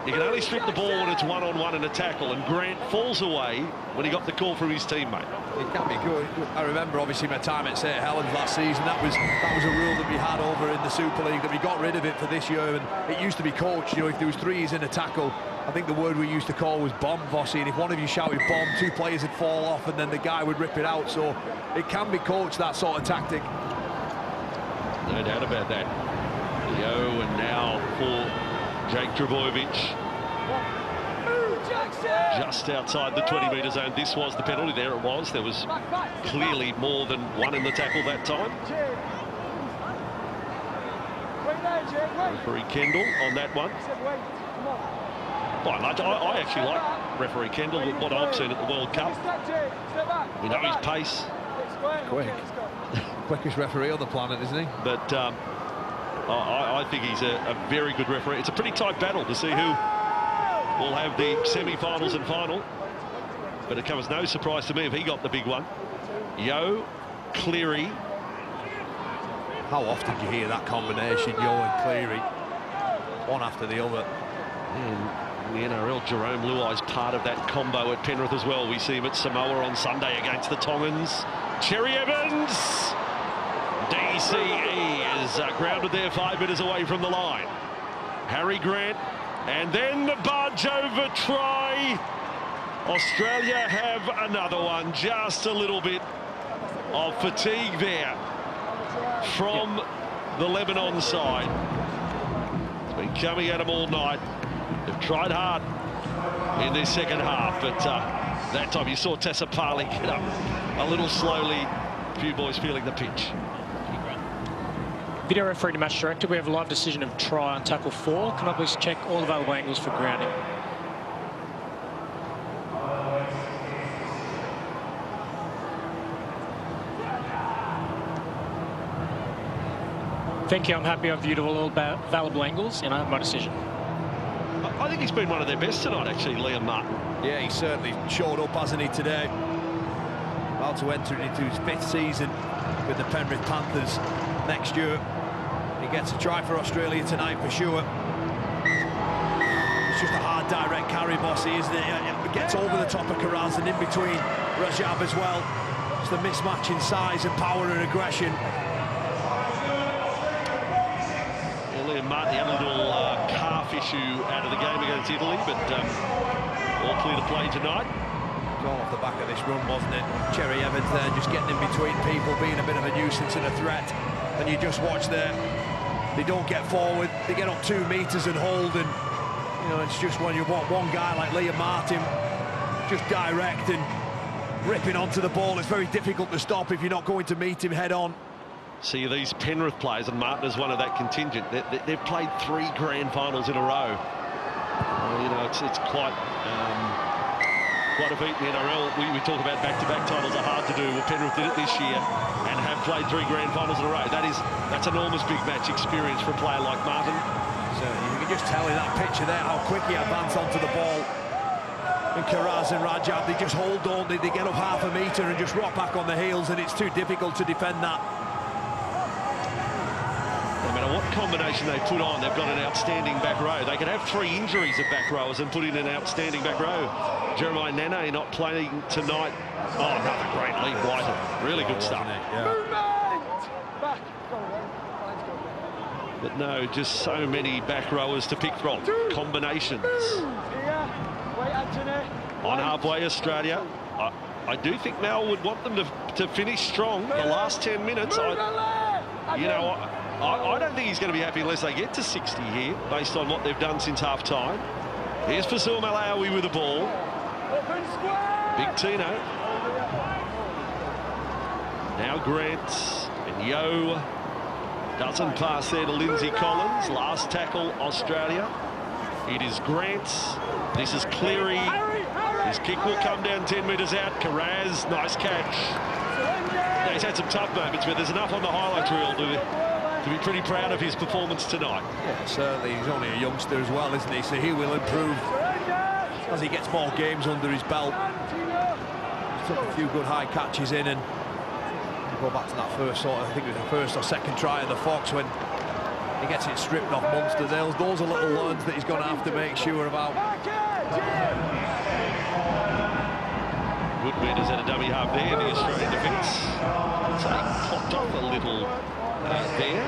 You can only strip the ball when it's one-on-one in a tackle, and Grant falls away when he got the call from his teammate. It can be good. I remember obviously my time at St Helens last season. That was a rule that we had over in the Super League, that we got rid of it for this year, and it used to be coached. You know, if there was threes in a tackle, I think the word we used to call was bomb, Vossi, and if one of you shouted bomb, two players would fall off and then the guy would rip it out. So it can be coached, that sort of tactic. No doubt about that. Leo, and now for Jake Trbojevic. Just outside the 20-metre zone. This was the penalty. There it was. There was clearly more than one in the tackle that time. Referee Kendall on that one. I actually like referee Kendall with what I've seen at the World Cup. We know his pace. Quickest referee on the planet, isn't he? But I think he's a very good referee. It's a pretty tight battle to see who will have the semi-finals and final. But it comes no surprise to me if he got the big one. Yeo, Cleary. How often do you hear that combination, Yeo and Cleary? One after the other. And the NRL, Jerome Luai's part of that combo at Penrith as well. We see him at Samoa on Sunday against the Tongans. Cherry Evans. DCE is grounded there 5 metres away from the line. Harry Grant, and then the barge over try. Australia have another one. Just a little bit of fatigue there from the Lebanon side. It's been coming at them all night. They've tried hard in this second half, but that time you saw Tessa Parley get up a little slowly. A few boys feeling the pinch. Video referee to match director. We have a live decision of try on tackle 4. Can I please check all available angles for grounding? Thank you. I'm happy I've viewed all available angles, and I have my decision. I think he's been one of their best tonight, actually, Liam Martin. Yeah, he certainly showed up, hasn't he, today? About to enter into his 5th season with the Penrith Panthers next year. He gets a try for Australia tonight for sure. It's just a hard direct carry, Bossy, isn't it? It gets over the top of Karaz and in between Rajab as well. It's the mismatch in size and power and aggression. Liam Martin. He had a little calf issue out of the game against Italy, but all clear to play tonight. It was all off the back of this run, wasn't it? Cherry Evans there, just getting in between people, being a bit of a nuisance and a threat. And you just watch there, they don't get forward, they get up 2 meters and hold, and you know, it's just when you want one guy like Liam Martin just direct and ripping onto the ball, it's very difficult to stop if you're not going to meet him head on. See these Penrith players, and Martin is one of that contingent. They've played 3 grand finals in a row. You know, it's quite a feat in the NRL. We talk about back-to-back titles are hard to do. Well, Penrith did it this year and have played 3 grand finals in a row. That's enormous big match experience for a player like Martin. So you can just tell in that picture there how quick he advanced onto the ball. And Karaz and Rajab, they just hold on, they get up half a metre and just rock back on the heels, and it's too difficult to defend that. No matter what combination they put on, they've got an outstanding back row. They could have 3 injuries of back rowers and put in an outstanding back row. Jeremiah Nene not playing tonight. Oh, another great lead, Whiten. Really good stuff. But no, just so many back rowers to pick from. Combinations. On halfway, Australia. I do think Mal would want them to finish strong. The last 10 minutes, I don't think he's going to be happy unless they get to 60 here, based on what they've done since half-time. Here's Fasil Malawi with the ball. Big Tino. Now Grant, and Yo doesn't pass there to Lindsay Collins. Last tackle, Australia. It is Grant. This is Cleary. His kick will come down 10 metres out. Karaz, nice catch. Now, he's had some tough moments, but there's enough on the highlights reel to be pretty proud of his performance tonight. Yeah, certainly. He's only a youngster as well, isn't he? So he will improve as he gets more games under his belt. He's took a few good high catches in, and go back to that first sort of, I think it was the first or second try of the Fox when he gets it stripped off Munster. Those are little learns that he's going to have to make sure about. Woodward has had a dummy half there, the Australian defence. So he clocked off a little there.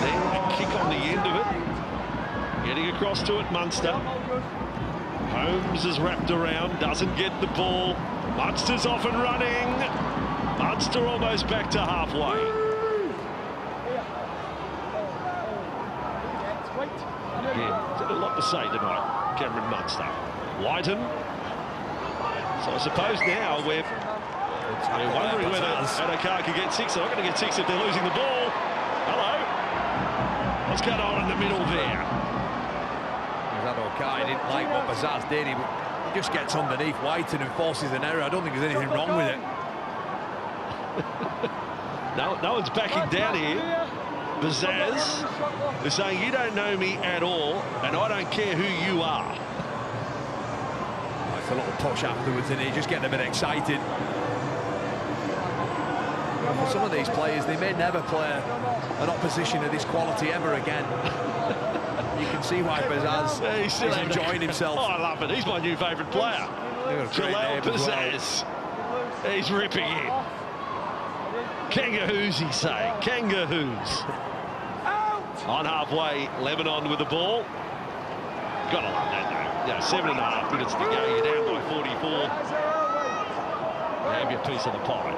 Then a kick on the end of it. Getting across to it, Munster. Holmes is wrapped around, doesn't get the ball. Munster's off and running. Munster almost back to halfway. Again, he's had a lot to say tonight, Cameron Munster. Whiten. So I suppose now we're wondering whether Adokar can get 6. They're not going to get 6 if they're losing the ball. Hello. What's going on in the middle there? Adokar, he didn't like what Bazaz did. He just gets underneath Whiten and forces an error. I don't think there's anything wrong with it. No one's backing down here. Bazaz is saying, you don't know me at all, and I don't care who you are. It's a little push afterwards, and he's just getting a bit excited. For some of these players, they may never play an opposition of this quality ever again. You can see why Bazaz is enjoying himself. Oh, I love it. He's my new favourite player. Jalal Bazaz. Well. He's ripping in. Kangaroos, he's saying. Kangaroos. On halfway, Lebanon with the ball. Gotta love that, though. Yeah, 7.5 minutes to go. You're down by 44. Have your piece of the pie.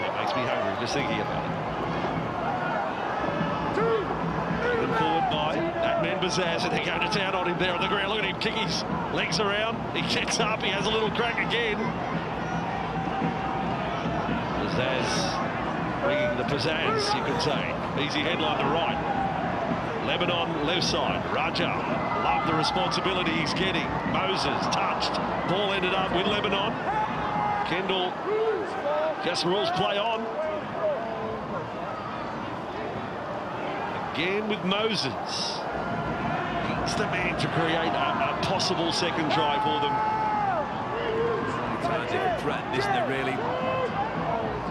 That makes me hungry just thinking about it. Taken forward by that man Bazaz, and they're going to town on him there on the ground. Look at him kick his legs around. He gets up, he has a little crack again. Bazaz bringing the pizzazz, you could say. Easy headline to right. Lebanon left side. Raja, love the responsibility he's getting. Moses touched. Ball ended up with Lebanon. Kendall, just rules play on. Again with Moses. He's the man to create a possible second try for them. It's a threat, isn't it, really?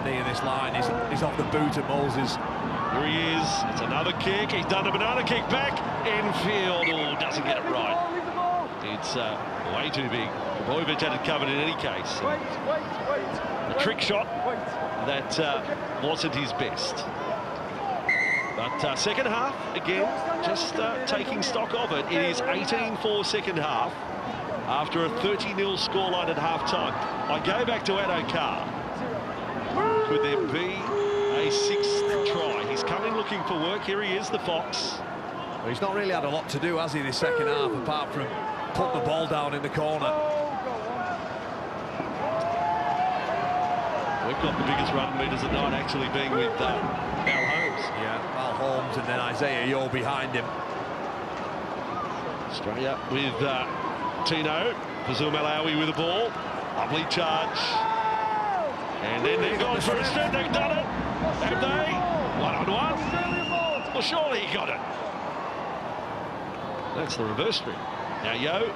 Near this line is off the boot of Moses. Here he is. It's another kick. He's done a banana kick back. Infield. Oh, doesn't get it right. It's way too big. Boyovich had it covered in any case. A trick shot that wasn't his best. But second half, again, just taking stock of it. It is 18-4 second half after a 30-0 scoreline at half-time. I go back to Addo-Carr. Could there be a sixth try? He's coming looking for work. Here he is, the Fox. Well, he's not really had a lot to do, has he, this second half, apart from put the ball down in the corner. We've got the biggest run meters at night actually being with Val Holmes. Yeah, Val Holmes and then Isaiah Yeo behind him. Australia with Tino. Fazul Malawi with the ball. Lovely charge. And then they've gone for a strip. They've done it. Have they? One-on-one. Well, surely he got it. That's the reverse strip. Now Yeo.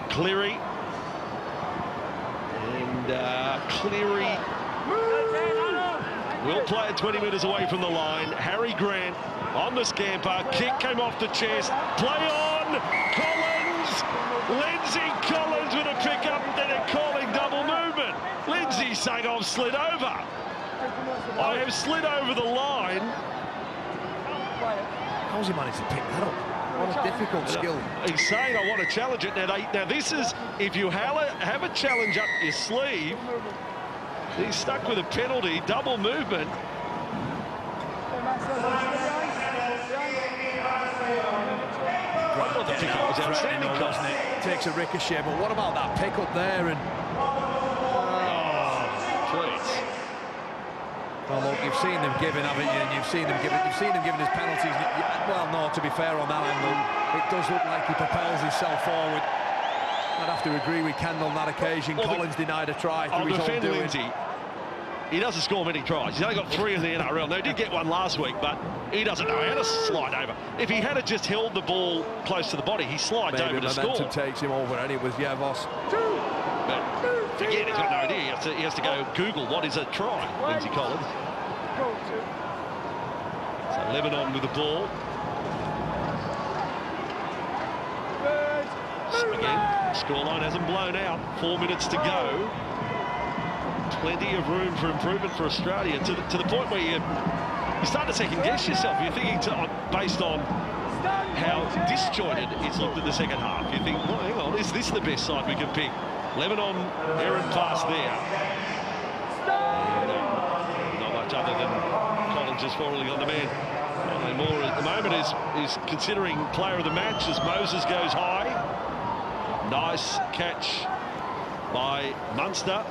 Cleary. And Cleary will play it 20 metres away from the line. Harry Grant on the scamper. Kick came off the chest. Play on. Collins. Lindsay Collins with a pick-up. Then they're calling double movement. Lindsay saying, I've slid over. I have slid over the line. How's he managed to pick that up? What a difficult skill. He's saying, I want to challenge it. Now this is, if you have a challenge up your sleeve, he's stuck with a penalty, double movement. Well, the pick-up was outstanding, wasn't it? Takes a ricochet, but what about that pick-up there? And Please. well, look, you've seen them giving, haven't you? And you've seen them giving his penalties. Well, no, to be fair on that angle, it does look like he propels himself forward. I'd have to agree with Kendall on that occasion. Well, Collins denied a try through his own doing. Lindsay. He doesn't score many tries. He's only got 3 in the NRL. Now, he did get one last week, but he doesn't know how to slide over. If he had just held the ball close to the body, he slides over to score. Momentum takes him over, and it was Voss. But again, he's got no idea. He has to go Google what is a try, Lindsay Collins. So Lebanon with the ball. Again, scoreline hasn't blown out. 4 minutes to go. Plenty of room for improvement for Australia to the point where you start to second guess yourself. You're thinking based on how disjointed it's looked in the second half. You think, well, hang on, is this the best side we can pick? Lebanon, errant pass there. Not much other than Collins just falling on the man. And Moore at the moment is considering player of the match as Moses goes high. Nice catch by Munster.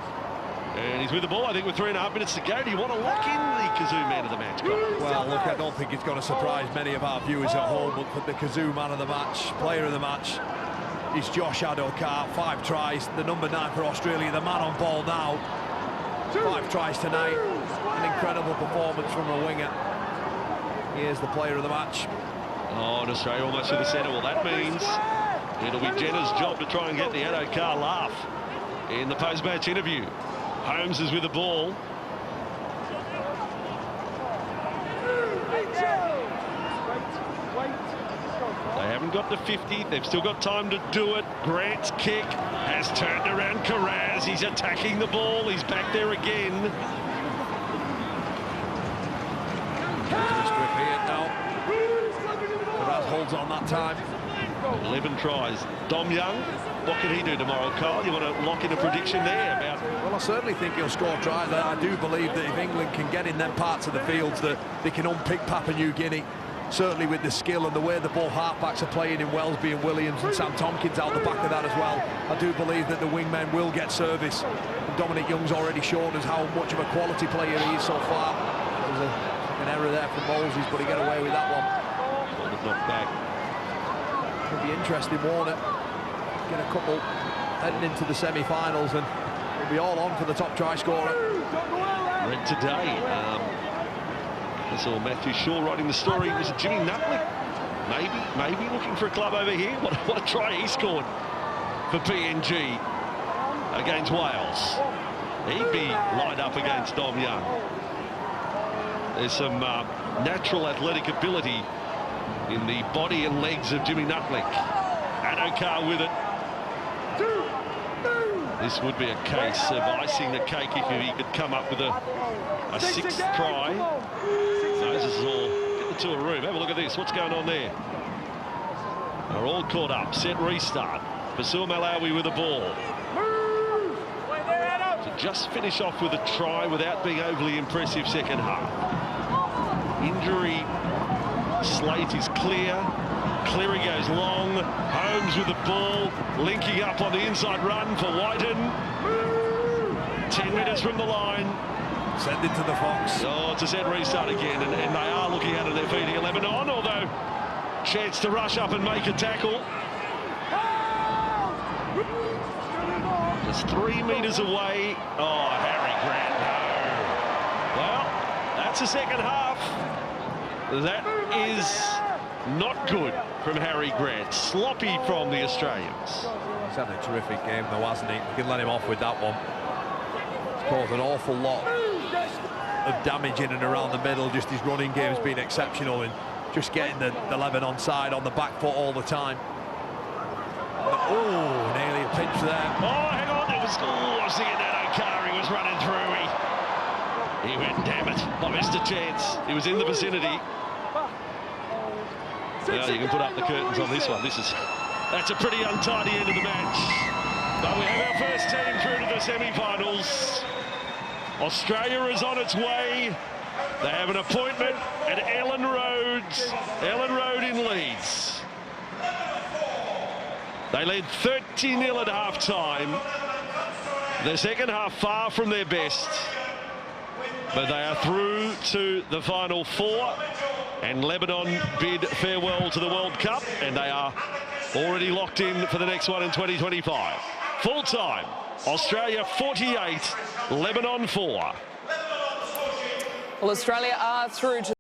And he's with the ball, I think, with 3.5 minutes to go. Do you want to lock in the Kazoo man of the match, Colin? Well, look, I don't think it's going to surprise many of our viewers at home, but for the Kazoo man of the match, player of the match, is Josh Addo-Carr. 5 tries, the number 9 for Australia, the man on ball now. 5 tries tonight, an incredible performance from a winger. Here's the player of the match. Oh, and Australia almost to the centre. Well, that means it'll be Jenner's job to try and get the Addo-Carr laugh in the post-match interview. Holmes is with the ball. They haven't got the 50. They've still got time to do it. Grant's kick has turned around Carraz. He's attacking the ball. He's back there again. Strip here now. Carraz holds on that time. 11 tries. Dom Young, what can he do tomorrow, Kyle? You want to lock in a prediction there about? Well, I certainly think he'll score tries. I do believe that if England can get in them parts of the fields, that they can unpick Papua New Guinea. Certainly with the skill and the way the ball halfbacks are playing in Wellesby and Williams and Sam Tompkins out the back of that as well. I do believe that the wingmen will get service. And Dominic Young's already shown us how much of a quality player he is so far. There's an error there from Moses, but he got away with that one. Knocked back. It'll be interesting, won't it? Get a couple heading into the semi-finals, and we'll be all on for the top try scorer. Read today. I saw Matthew Shaw writing the story. Was it Jimmy Nutley? Maybe looking for a club over here. What a try he scored for PNG against Wales. He'd be lined up against Dom Young. There's some natural athletic ability in the body and legs of Jimmy Nutley. Addo-Carr with it. This would be a case of icing the cake if he could come up with a 6th try. Moses is all to a room. Have a look at this. What's going on there? They're all caught up. Set restart. Basul Malawi with the ball. To just finish off with a try without being overly impressive second half. Injury slate is clear. Cleary goes long. Holmes with the ball. Linking up on the inside run for Whiten. 10 minutes from the line. Send it to the Fox. Oh, it's a set restart again, and they are looking out of their feet here, Lebanon, although chance to rush up and make a tackle. Just 3 metres away. Oh, Harry Grant, no. Well, that's the second half. That is not good from Harry Grant. Sloppy from the Australians. He's had a terrific game, though, hasn't he? You can let him off with that one. He's caused an awful lot of damage in and around the middle. Just his running game's been exceptional, and just getting the Lebanon side on the back foot all the time. Oh, nearly a pinch there. Oh, hang on, it was, I was thinking that O'Carr, he was running through. He went, damn it, I missed a chance. He was in the vicinity. Well, you can put up the curtains on this one. That's a pretty untidy end of the match. But we have our first team through to the semi-finals. Australia is on its way. They have an appointment at Ellen Road in Leeds. They led 30-0 at half-time. Their second half far from their best. But they are through to the final four. And Lebanon bid farewell to the World Cup. And they are already locked in for the next one in 2025. Full time, Australia 48, Lebanon 4. Well, Australia are through to